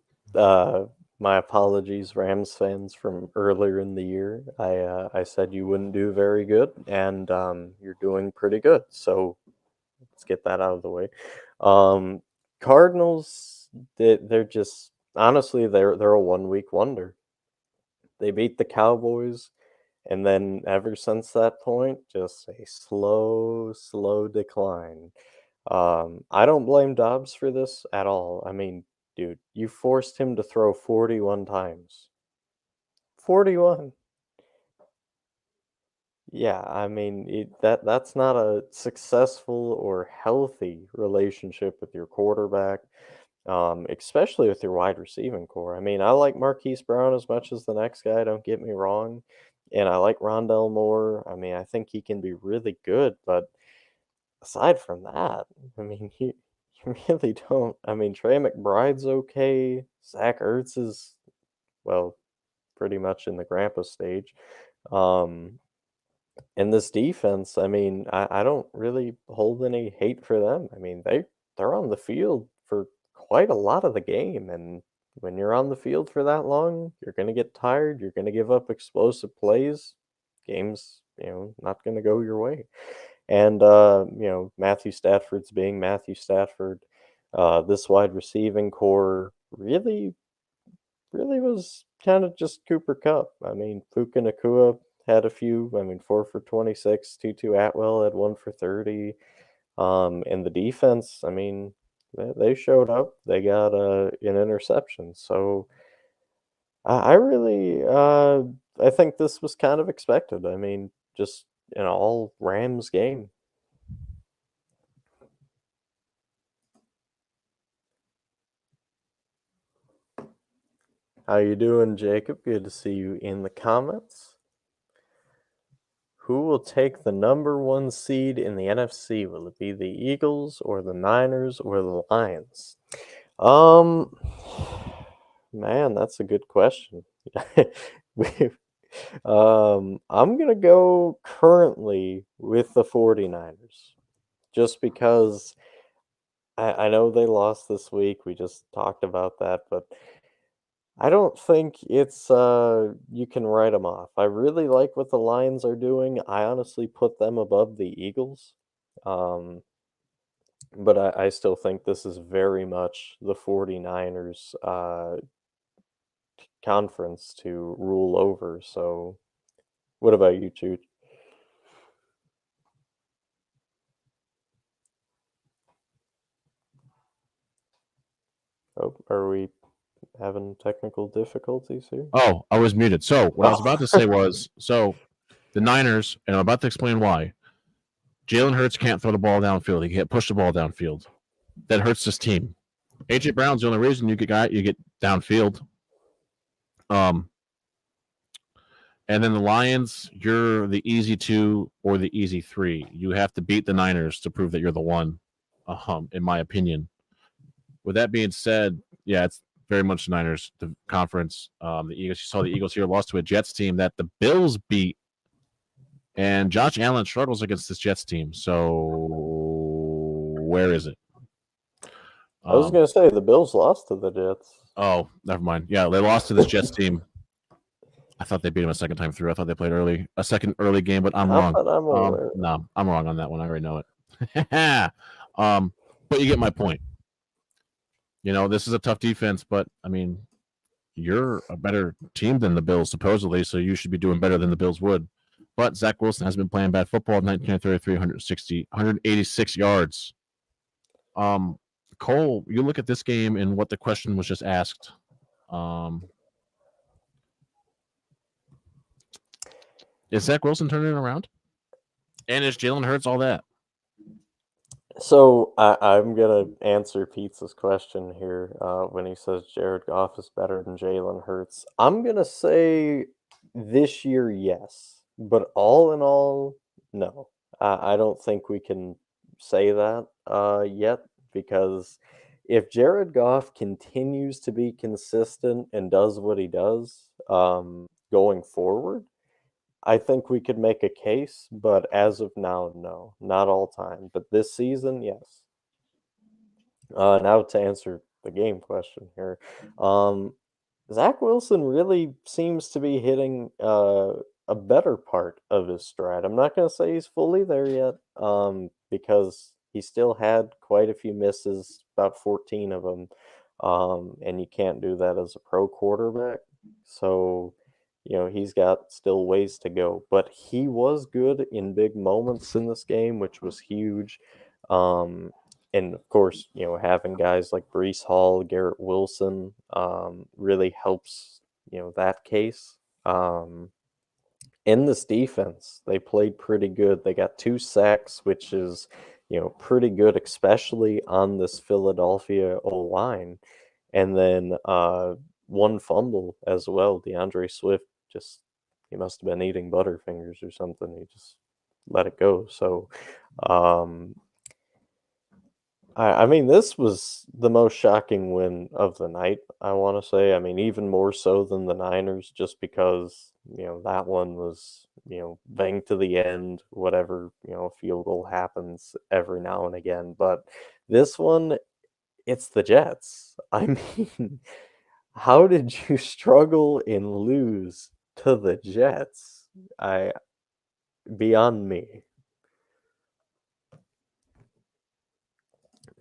Speaker 2: my apologies, Rams fans, from earlier in the year. I said you wouldn't do very good, and you're doing pretty good. So let's get that out of the way. Um, Cardinals, they're just honestly they're a 1 week wonder. They beat the Cowboys, and then ever since that point, just a slow decline. I don't blame Dobbs for this at all. I mean, dude, you forced him to throw 41 times. 41. Yeah, I mean, that's not a successful or healthy relationship with your quarterback, especially with your wide receiving core. I mean, I like Marquise Brown as much as the next guy, don't get me wrong, and I like Rondell Moore. I mean, I think he can be really good, but aside from that, I mean, you really don't. I mean, Trey McBride's okay. Zach Ertz is, well, pretty much in the grandpa stage. Um, and this defense, I mean, I don't really hold any hate for them. I mean, they're on the field for quite a lot of the game, and when you're on the field for that long, you're gonna get tired. You're gonna give up explosive plays. Games, not gonna go your way. And Matthew Stafford's being Matthew Stafford. This wide receiving core really was kind of just Cooper Cup. I mean, Puka Nakua had a few. I mean, 4 for 26. Tutu Atwell had 1 for 30. And the defense, I mean, they showed up. They got an interception. So I really, I think this was kind of expected. I mean, just an all Rams game. How you doing, Jacob? Good to see you in the comments. Who will take the #1 seed in the NFC? Will it be the Eagles or the Niners or the Lions? Um, man, that's a good question. We I'm gonna go currently with the 49ers, just because I know they lost this week. We just talked about that, but I don't think it's you can write them off. I really like what the Lions are doing. I honestly put them above the Eagles. Um, but I still think this is very much the 49ers conference to rule over. So what about you, Jude? Oh, are we having technical difficulties here?
Speaker 1: Oh, I was muted. So what I was about to say
Speaker 2: Oh.
Speaker 1: was, the Niners, and I'm about to explain why. Jalen Hurts can't throw the ball downfield. He can't push the ball downfield. That hurts this team. AJ Brown's the only reason you get downfield. And then the Lions, you're the easy 2 or the easy 3. You have to beat the Niners to prove that you're the one, in my opinion. With that being said, yeah, it's very much the Niners, the conference. The Eagles, you saw the Eagles here lost to a Jets team that the Bills beat. And Josh Allen struggles against this Jets team. So where is it?
Speaker 2: I was going to say the Bills lost to the Jets.
Speaker 1: Oh, never mind. Yeah, they lost to this Jets team. I thought they beat them a second time through. I thought they played a second early game, but I'm wrong. No, I'm wrong on that one. I already know it. But you get my point. This is a tough defense, but I mean, you're a better team than the Bills, supposedly, so you should be doing better than the Bills would. But Zach Wilson has been playing bad football, 1933, 186 yards. Cole, you look at this game and what the question was just asked. Is Zach Wilson turning it around? And is Jalen Hurts all that?
Speaker 2: So I'm going to answer Pete's question here when he says Jared Goff is better than Jalen Hurts. I'm going to say this year, yes. But all in all, no. I don't think we can say that yet, because if Jared Goff continues to be consistent and does what he does going forward, I think we could make a case, but as of now, no, not all time. But this season, yes. Now to answer the game question here, Zach Wilson really seems to be hitting a better part of his stride. I'm not going to say he's fully there yet, because he still had quite a few misses, about 14 of them, and you can't do that as a pro quarterback. So he's got still ways to go, but he was good in big moments in this game, which was huge. And of course, having guys like Breece Hall, Garrett Wilson, really helps, that case. In this defense, they played pretty good. They got 2 sacks, which is, pretty good, especially on this Philadelphia O-line. And then 1 fumble as well. DeAndre Swift he must have been eating Butterfingers or something. He just let it go. So, I mean, this was the most shocking win of the night, I want to say. I mean, even more so than the Niners, just because, that one was, bang to the end, whatever, field goal happens every now and again. But this one, it's the Jets. I mean, how did you struggle and lose to the Jets? Beyond me.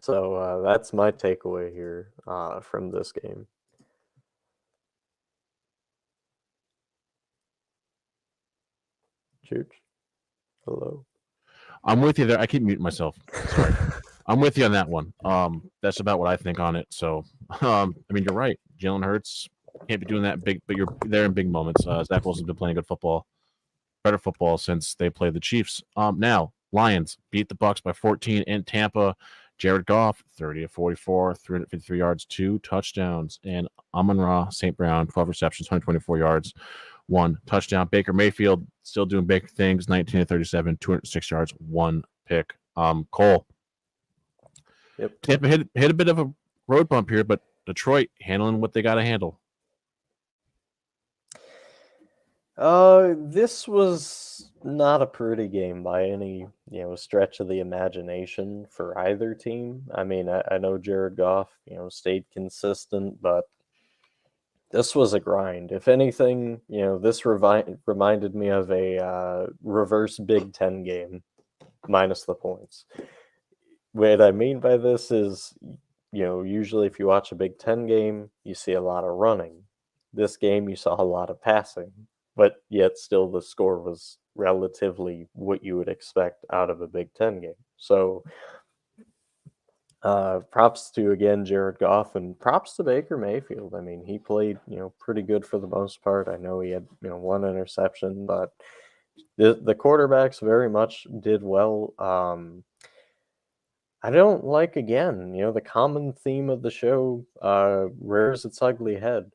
Speaker 2: So that's my takeaway here from this game. Chooch, hello.
Speaker 1: I'm with you there. I keep muting myself. Sorry. I'm with you on that one. That's about what I think on it. So, I mean, you're right. Jalen Hurts can't be doing that big, but you're there in big moments. Zach Wilson's been playing good football, better football since they played the Chiefs. Now Lions beat the Bucks by 14 in Tampa. Jared Goff, 30 of 44, 353 yards, 2 touchdowns, and Amon-Ra St. Brown, 12 receptions, 124 yards, 1 touchdown. Baker Mayfield still doing big things, 19 of 37, 206 yards, 1 pick. Cole.
Speaker 2: Yep.
Speaker 1: Tampa hit a bit of a road bump here, but Detroit handling what they got to handle.
Speaker 2: This was not a pretty game by any, stretch of the imagination for either team. I mean, I know Jared Goff, stayed consistent, but this was a grind. If anything, this reminded me of a reverse Big Ten game, minus the points. What I mean by this is, usually if you watch a Big Ten game, you see a lot of running. This game, you saw a lot of passing, but yet still the score was relatively what you would expect out of a Big Ten game. So props to, again, Jared Goff, and props to Baker Mayfield. I mean, he played, pretty good for the most part. I know he had, 1 interception, but the quarterbacks very much did well. I don't like, again, the common theme of the show rears its ugly head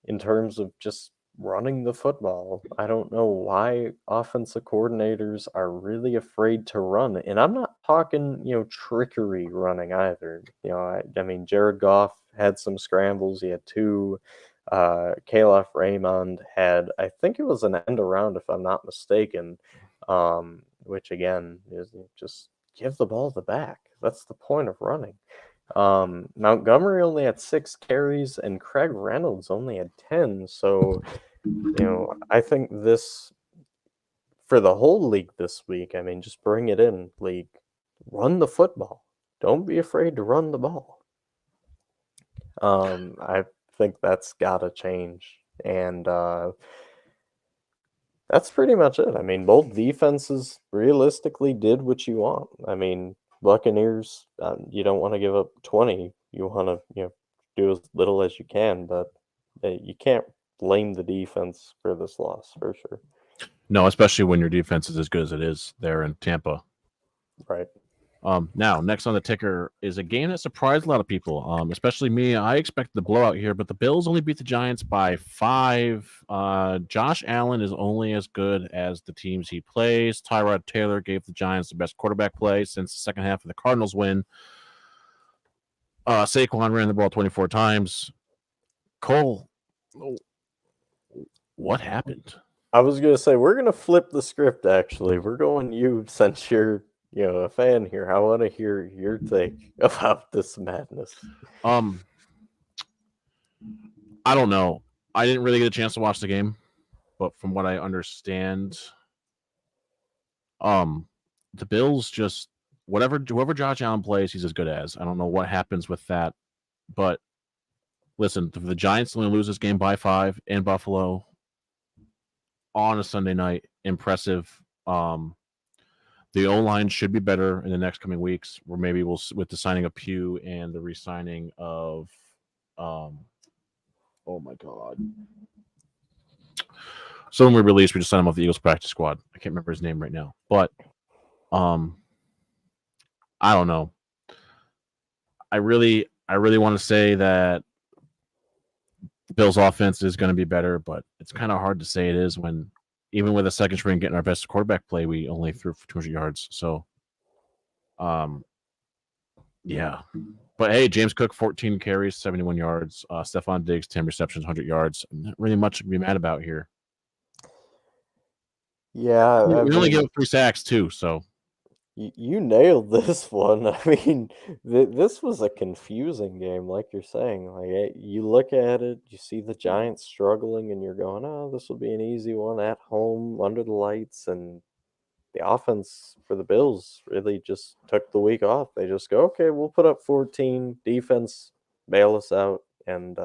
Speaker 2: in terms of just running the football. I don't know why offensive coordinators are really afraid to run. And I'm not talking, trickery running either. I mean, Jared Goff had some scrambles. He had two. Khalif Raymond had, I think it was an end around, if I'm not mistaken, which again is just give the ball the back. That's the point of running. Montgomery only had 6 carries and Craig Reynolds only had 10. So, I think this for the whole league this week, I mean, just bring it in, league. Run the football. Don't be afraid to run the ball. I think that's gotta change. And that's pretty much it. I mean, both defenses realistically did what you want. I mean, Buccaneers, you don't want to give up 20. You want to, do as little as you can, but you can't blame the defense for this loss for sure.
Speaker 1: No, especially when your defense is as good as it is there in Tampa.
Speaker 2: Right.
Speaker 1: Now, next on the ticker is a game that surprised a lot of people, especially me. I expected the blowout here, but the Bills only beat the Giants by 5. Josh Allen is only as good as the teams he plays. Tyrod Taylor gave the Giants the best quarterback play since the second half of the Cardinals win. Saquon ran the ball 24 times. Cole, what happened?
Speaker 2: I was going to say, we're going to flip the script, actually. We're going you since you're a fan here. I want to hear your take about this madness.
Speaker 1: I don't know. I didn't really get a chance to watch the game, but from what I understand, the Bills just whoever Josh Allen plays, he's as good as. I don't know what happens with that, but listen, the Giants only lose this game by 5 in Buffalo on a Sunday night. Impressive. The O-line should be better in the next coming weeks, or maybe we'll with the signing of Pugh and the re-signing of, oh my God, someone we released. We just signed him off the Eagles practice squad. I can't remember his name right now, but I don't know. I really want to say that the Bills' offense is going to be better, but it's kind of hard to say it is when, even with a second string getting our best quarterback play, we only threw for 200 yards. So, yeah. But hey, James Cook, 14 carries, 71 yards. Stephon Diggs, 10 receptions, 100 yards. Not really much to be mad about here.
Speaker 2: Yeah.
Speaker 1: We only gave up 3 sacks, too, so.
Speaker 2: You nailed this one. I mean, this was a confusing game, like you're saying. Like, you look at it, you see the Giants struggling, and you're going, "Oh, this will be an easy one at home under the lights." And the offense for the Bills really just took the week off. They just go, "Okay, we'll put up 14. Defense bail us out." And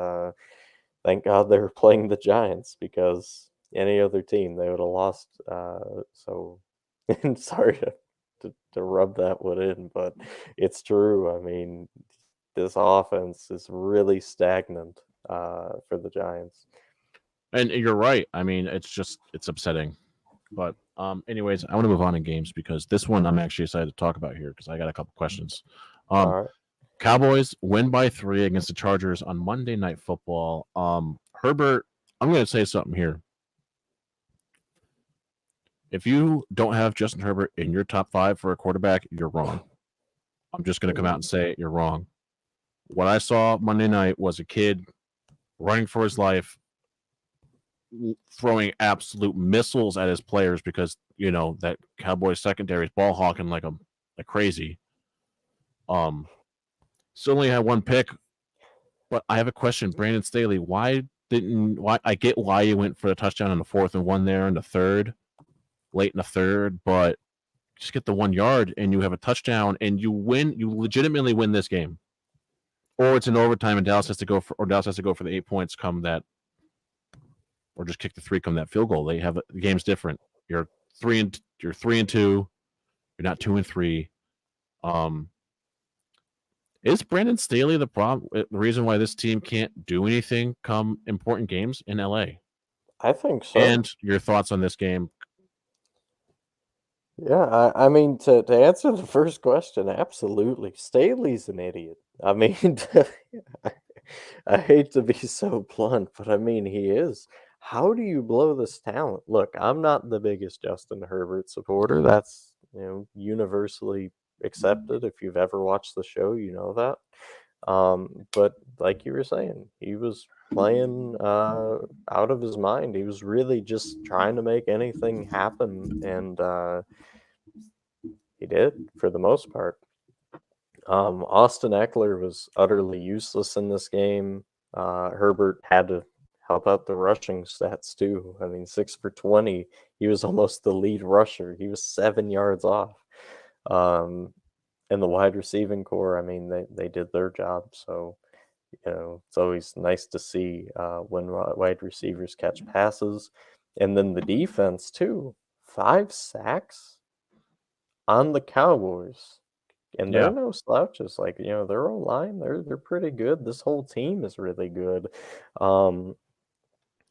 Speaker 2: thank God they were playing the Giants, because any other team they would have lost. So, sorry to rub that one in, but it's true. I mean, this offense is really stagnant for the Giants.
Speaker 1: And you're right. I mean, it's upsetting. But anyways, I want to move on in games because this one I'm actually excited to talk about here because I got a couple questions.
Speaker 2: All right.
Speaker 1: Cowboys win by 3 against the Chargers on Monday Night Football. Herbert, I'm going to say something here. If you don't have Justin Herbert in your top 5 for a quarterback, you're wrong. I'm just going to come out and say it. You're wrong. What I saw Monday night was a kid running for his life, throwing absolute missiles at his players because, that Cowboys secondary is ball hawking like crazy. Certainly had 1 pick, but I have a question. Brandon Staley, why I get why you went for the touchdown on the 4th and 1 there in the 3rd, late in the 3rd, but just get the 1 yard and you have a touchdown and you win. You legitimately win this game, or it's in overtime and Dallas has to go for the 8 points come that, or just kick the 3 come that field goal. The game's different. You're 3 and 2. You're not 2 and 3. Is Brandon Staley the reason why this team can't do anything come important games in LA?
Speaker 2: I think so.
Speaker 1: And your thoughts on this game?
Speaker 2: Yeah, I mean, to answer the first question, absolutely. Staley's an idiot. I mean, I hate to be so blunt, but I mean, he is. how do you blow this talent? Look, I'm not the biggest Justin Herbert supporter. That's, universally accepted. If you've ever watched the show, you know that. But like you were saying, he was playing out of his mind. He was really just trying to make anything happen, and he did for the most part. Austin Eckler was utterly useless in this game. Herbert had to help out the rushing stats too. I mean, 6 for 20. He was almost the lead rusher. He was 7 yards off. And the wide receiving core, I mean, they did their job. So, it's always nice to see when wide receivers catch passes. And then the defense too. 5 sacks on the Cowboys. And they're
Speaker 1: Yeah.
Speaker 2: no slouches. Like, their O-line, they're pretty good. This whole team is really good.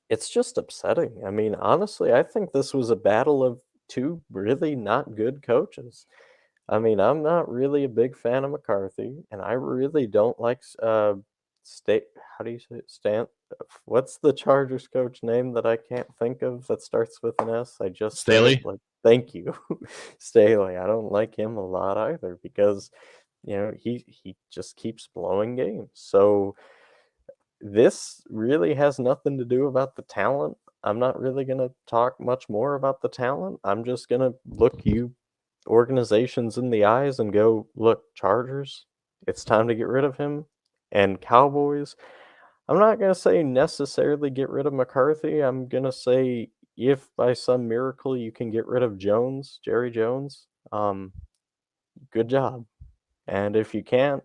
Speaker 2: It's just upsetting. I mean, honestly, I think this was a battle of two really not good coaches. I mean, I'm not really a big fan of McCarthy, and I really don't like State. How do you say it? What's the Chargers coach name that I can't think of that starts with an S? I just said it.
Speaker 1: Staley?
Speaker 2: Like, thank you, Staley. I don't like him a lot either because he just keeps blowing games. So this really has nothing to do about the talent. I'm not really going to talk much more about the talent. I'm just going to look you organizations in the eyes and go, look, Chargers, it's time to get rid of him. And Cowboys, I'm not going to say necessarily get rid of McCarthy. I'm going to say if by some miracle you can get rid of Jones, Jerry Jones, good job. And if you can't,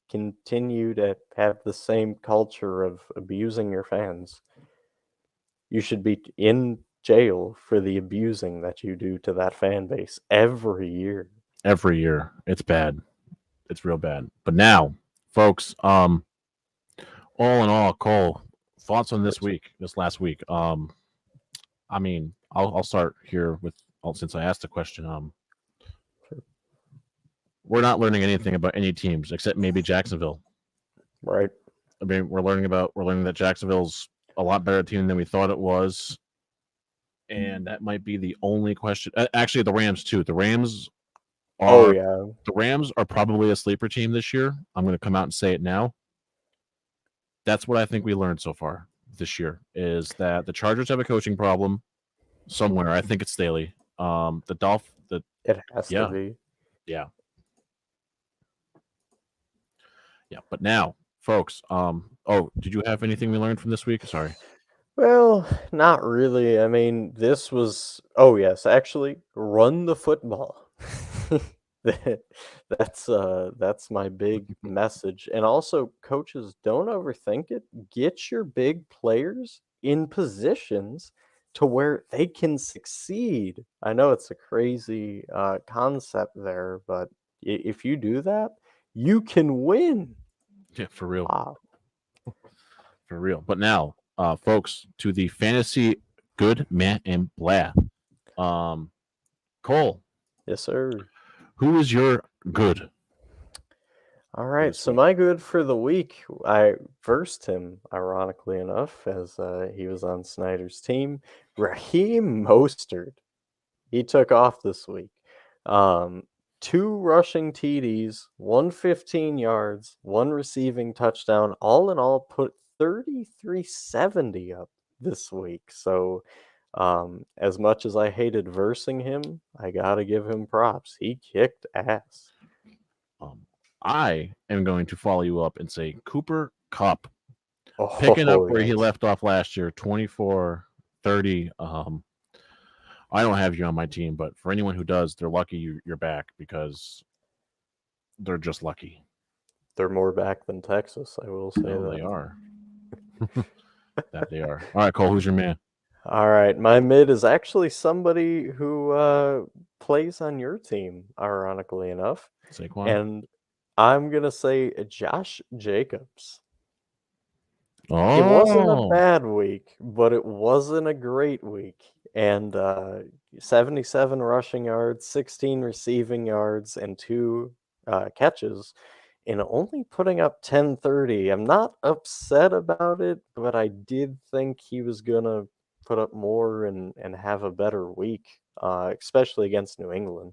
Speaker 2: continue to have the same culture of abusing your fans. You should be in jail for the abusing that you do to that fan base every year.
Speaker 1: Every year. It's bad. It's real bad. But now, folks, all in all, Cole, thoughts on this last week. I mean, I'll start here with since I asked the question. We're not learning anything about any teams except maybe Jacksonville.
Speaker 2: Right.
Speaker 1: I mean, we're learning that Jacksonville's a lot better team than we thought it was, and that might be the only question. Actually, the Rams too. The Rams
Speaker 2: Oh
Speaker 1: are
Speaker 2: yeah.
Speaker 1: the Rams are probably a sleeper team this year. I'm going to come out and say it now. That's what I think we learned so far this year is that the Chargers have a coaching problem somewhere. I think it's Staley.
Speaker 2: It has to
Speaker 1: Yeah,
Speaker 2: be.
Speaker 1: yeah. Yeah, but now, folks, did you have anything we learned from this week? Sorry.
Speaker 2: Well, not really. I mean, this was oh yes, actually, run the football. That- that's my big message. And also, coaches, don't overthink it. Get your big players in positions to where they can succeed. I know it's a crazy concept there, but if you do that, you can win.
Speaker 1: Yeah, for real.
Speaker 2: Wow.
Speaker 1: For real. But now, folks, to the fantasy good man and blah. Cole,
Speaker 2: Yes, sir.
Speaker 1: who is your good
Speaker 2: All right,
Speaker 1: this
Speaker 2: so
Speaker 1: week?
Speaker 2: my good for the week, I versed him, ironically enough, as he was on Snyder's team. Raheem Mostert, he took off this week. Um, 2 rushing TDs, 115 yards, 1 receiving touchdown. All in all, put 3370 up this week. So, as much as I hated versing him, I gotta give him props. He kicked ass.
Speaker 1: I am going to follow you up and say Cooper Cup picking up
Speaker 2: Oh
Speaker 1: where he
Speaker 2: yes.
Speaker 1: left off last year, 24-30. I don't have you on my team, but for anyone who does, they're lucky you're back because they're just lucky.
Speaker 2: They're more back than Texas, I will say
Speaker 1: No, they
Speaker 2: that.
Speaker 1: are. That they are. All right, Cole, who's your man?
Speaker 2: All right, my mid is actually somebody who plays on your team, ironically enough,
Speaker 1: Saquon.
Speaker 2: and I'm gonna say Josh Jacobs. It wasn't a
Speaker 1: Oh,
Speaker 2: bad week, but it wasn't a great week. And 77 rushing yards, 16 receiving yards, and 2 catches, and only putting up 1030. I'm not upset about it, but I did think he was gonna put up more and have a better week, especially against New England.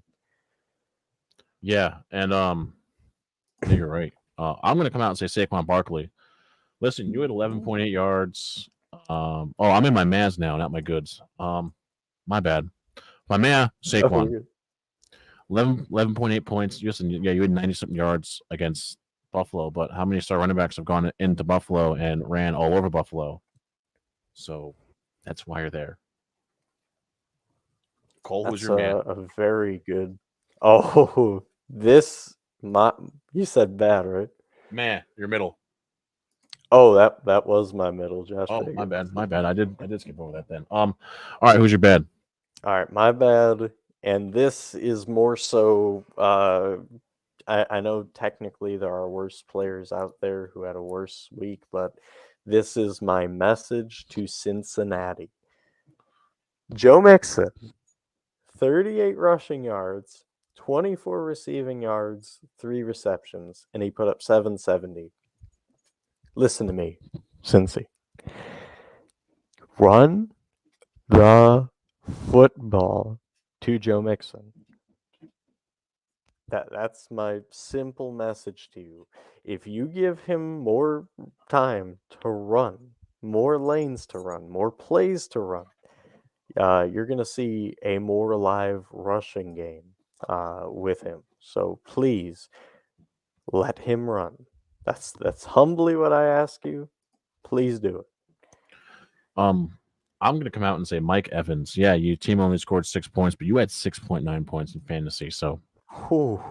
Speaker 1: Yeah, and yeah, you're right. I'm gonna come out and say Saquon Barkley. Listen, you had 11.8 yards. Oh, I'm in my mans now, not my goods. My bad. My man,
Speaker 2: Oh,
Speaker 1: Saquon. 11.8 points. Listen, yeah, you had 90 something yards against Buffalo, but how many star running backs have gone into Buffalo and ran all over Buffalo? So that's why you're there. Cole, who's
Speaker 2: that's
Speaker 1: your man?
Speaker 2: a very good. Oh, this you said bad, right?
Speaker 1: Man, your middle.
Speaker 2: Oh, that was my middle, Josh
Speaker 1: Oh, my
Speaker 2: Jacobs.
Speaker 1: bad. My bad. I did skip over that then. All right, who's your bad?
Speaker 2: All right, my bad. And this is more so. I know technically there are worse players out there who had a worse week, but this is my message to Cincinnati. Joe Mixon, 38 rushing yards, 24 receiving yards, 3 receptions, and he put up 770. Listen to me, Cincy. Run the football to Joe Mixon. That's my simple message to you. If you give him more time to run, more lanes to run, more plays to run, you're going to see a more alive rushing game with him. So please let him run. That's humbly what I ask you. Please do it.
Speaker 1: I'm gonna come out and say Mike Evans. Yeah, your team only scored 6 points, but you had 6.9 points in fantasy. So
Speaker 2: Whew.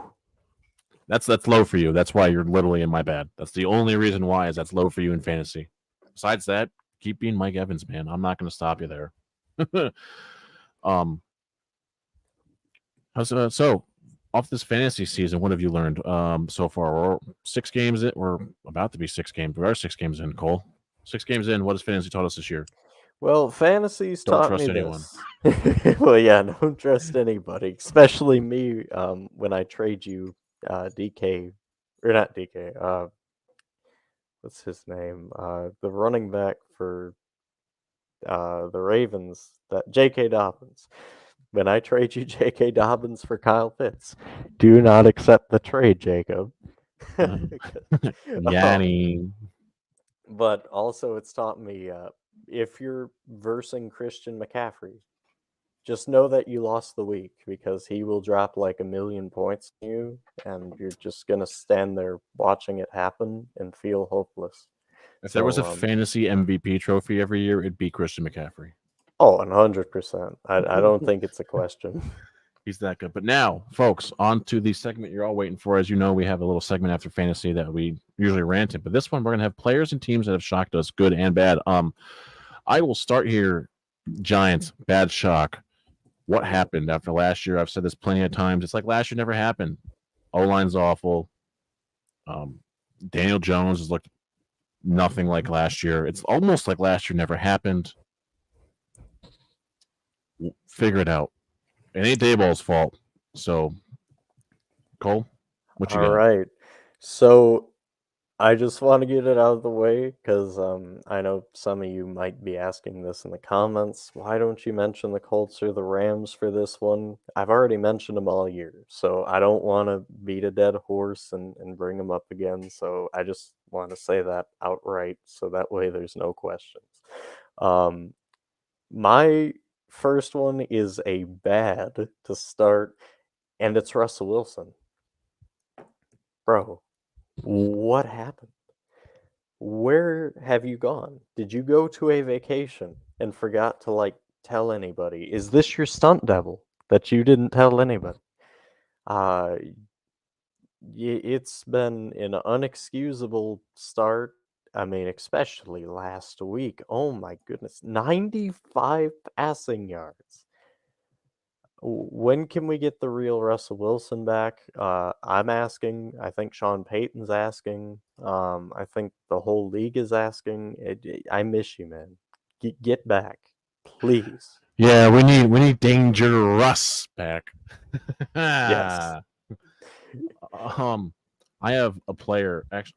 Speaker 1: that's low for you. That's why you're literally in my bad. That's the only reason why is that's low for you in fantasy. Besides that, keep being Mike Evans, man. I'm not gonna stop you there. um, so off this fantasy season, what have you learned so far? We're 6 games in. We're about to be 6 games. We are 6 games in, Cole. 6 games in. What has fantasy taught us this year?
Speaker 2: Well, fantasy's
Speaker 1: Don't
Speaker 2: taught me
Speaker 1: trust anyone.
Speaker 2: this. Well, yeah, don't trust anybody, especially me. When I trade you, DK, or not DK. What's his name? The running back for the Ravens, that J.K. Dobbins. When I trade you J.K. Dobbins for Kyle Pitts, do not accept the trade, Jacob. um,
Speaker 1: Yanni.
Speaker 2: but also, it's taught me if you're versing Christian McCaffrey, just know that you lost the week because he will drop like a million points on you, and you're just gonna stand there watching it happen and feel hopeless.
Speaker 1: If there was a
Speaker 2: So,
Speaker 1: fantasy MVP trophy every year, it'd be Christian McCaffrey.
Speaker 2: 100%. I don't think it's a question.
Speaker 1: He's that good. But now, folks, on to the segment you're all waiting for. As you know, we have a little segment after fantasy that we usually rant in, but this one we're gonna have players and teams that have shocked us, good and bad. I will start here. Giants, bad shock. What happened after last year? I've said this plenty of times. It's like last year never happened. O line's awful. Um, Daniel Jones has looked nothing like last year. It's almost like last year never happened. Figure it out. It ain't Dayball's fault. So, Cole, what you
Speaker 2: All
Speaker 1: got?
Speaker 2: right. So I just want to get it out of the way because I know some of you might be asking this in the comments. Why don't you mention the Colts or the Rams for this one? I've already mentioned them all year, so I don't want to beat a dead horse and bring them up again. So I just want to say that outright so that way there's no questions. Um, my first one is a bad to start, and it's Russell Wilson. Bro, what happened? Where have you gone? Did you go to a vacation and forgot to like tell anybody? Is this your stunt double that you didn't tell anybody? Uh, it's been an unexcusable start. I mean, especially last week. Oh my goodness, 95 passing yards. When can we get the real Russell Wilson back? I'm asking. I think Sean Payton's asking. I think the whole league is asking. I miss you, man. Get back, please.
Speaker 1: Yeah, we need Danger Russ back.
Speaker 2: Yes.
Speaker 1: um, I have a player. Actually,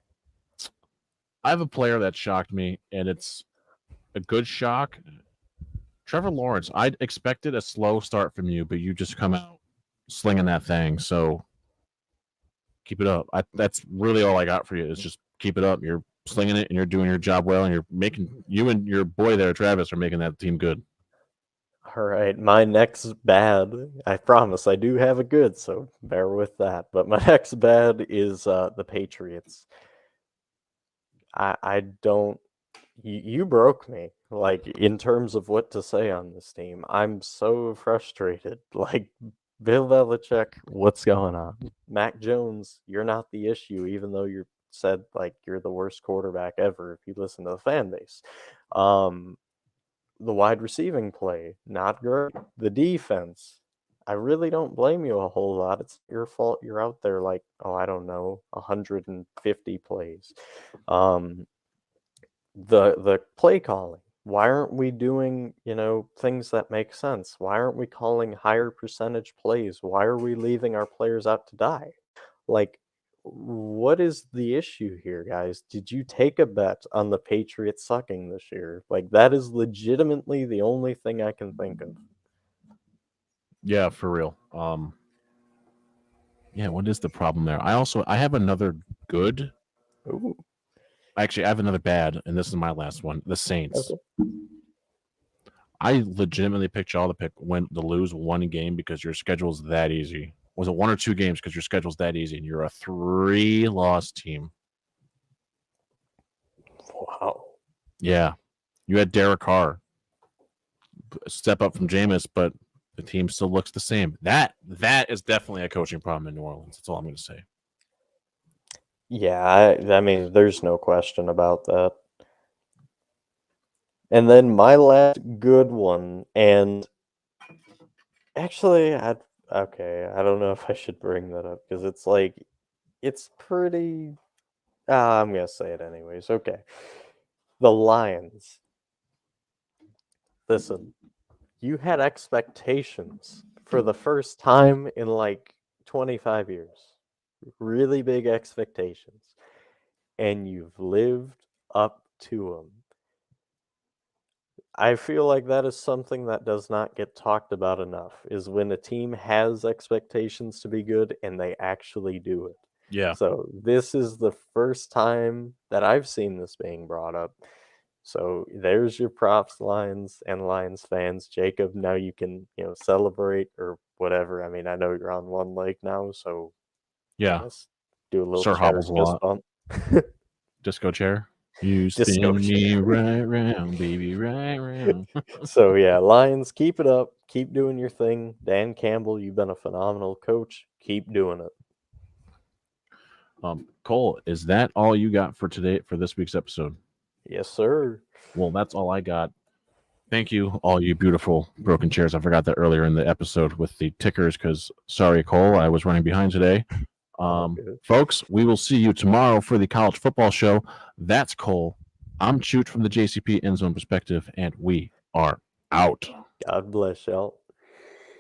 Speaker 1: I have a player that shocked me, and it's a good shock. Trevor Lawrence, I expected a slow start from you, but you just come out slinging that thing. So keep it up. That's really all I got for you is just keep it up. You're slinging it and you're doing your job well, and you and your boy there, Travis, are making that team good.
Speaker 2: All right, my next bad, I promise I do have a good, so bear with that. But my next bad is the Patriots. I don't. You broke me, like, in terms of what to say on this team. I'm so frustrated. Like, Bill Belichick, what's going on? Mac Jones, you're not the issue, even though you're said like you're the worst quarterback ever if you listen to the fan base. The wide receiving play, not great. The defense, I really don't blame you a whole lot. It's your fault you're out there like, oh, I don't know, 150 plays. The play calling. Why aren't we doing, things that make sense? Why aren't we calling higher percentage plays? Why are we leaving our players out to die? Like, what is the issue here, guys? Did you take a bet on the Patriots sucking this year? Like, that is legitimately the only thing I can think of.
Speaker 1: Yeah, for real. Yeah, what is the problem there? I have another good.
Speaker 2: Ooh,
Speaker 1: Actually, I have another bad, and this is my last one. The Saints.
Speaker 2: okay.
Speaker 1: I legitimately picked y'all to lose one game because your schedule's that easy. Was it one or two games because your schedule's that easy and you're a 3-loss team?
Speaker 2: Wow.
Speaker 1: Yeah. You had Derek Carr step up from Jameis, but the team still looks the same. That is definitely a coaching problem in New Orleans. That's all I'm going to say.
Speaker 2: Yeah, I mean, there's no question about that. And then my last good one, and actually, I don't know if I should bring that up because it's like, it's pretty. I'm gonna say it anyways. Okay, the Lions. Listen, you had expectations for the first time in like 25 years. Really big expectations. And you've lived up to them. I feel like that is something that does not get talked about enough, is when a team has expectations to be good and they actually do it.
Speaker 1: Yeah.
Speaker 2: So this is the first time that I've seen this being brought up. So there's your props, Lions and Lions fans. Jacob, now you can, celebrate or whatever. I mean, I know you're on one leg now, so
Speaker 1: Yeah.
Speaker 2: let's do a little
Speaker 1: Sir
Speaker 2: chair
Speaker 1: hobbles a
Speaker 2: fist
Speaker 1: lot.
Speaker 2: bump.
Speaker 1: Disco chair. You
Speaker 2: Disco
Speaker 1: spin me
Speaker 2: chair.
Speaker 1: right round, baby, right round.
Speaker 2: So yeah, Lions, keep it up. Keep doing your thing. Dan Campbell, you've been a phenomenal coach. Keep doing it.
Speaker 1: Cole, is that all you got for today for this week's episode?
Speaker 2: Yes, sir.
Speaker 1: Well, that's all I got. Thank you, all you beautiful broken chairs. I forgot that earlier in the episode with the tickers because, sorry, Cole, I was running behind today.
Speaker 2: Good.
Speaker 1: Folks, we will see you tomorrow for the college football show. That's Cole. I'm Chute from the JCP End Zone Perspective, and we are out.
Speaker 2: God bless y'all.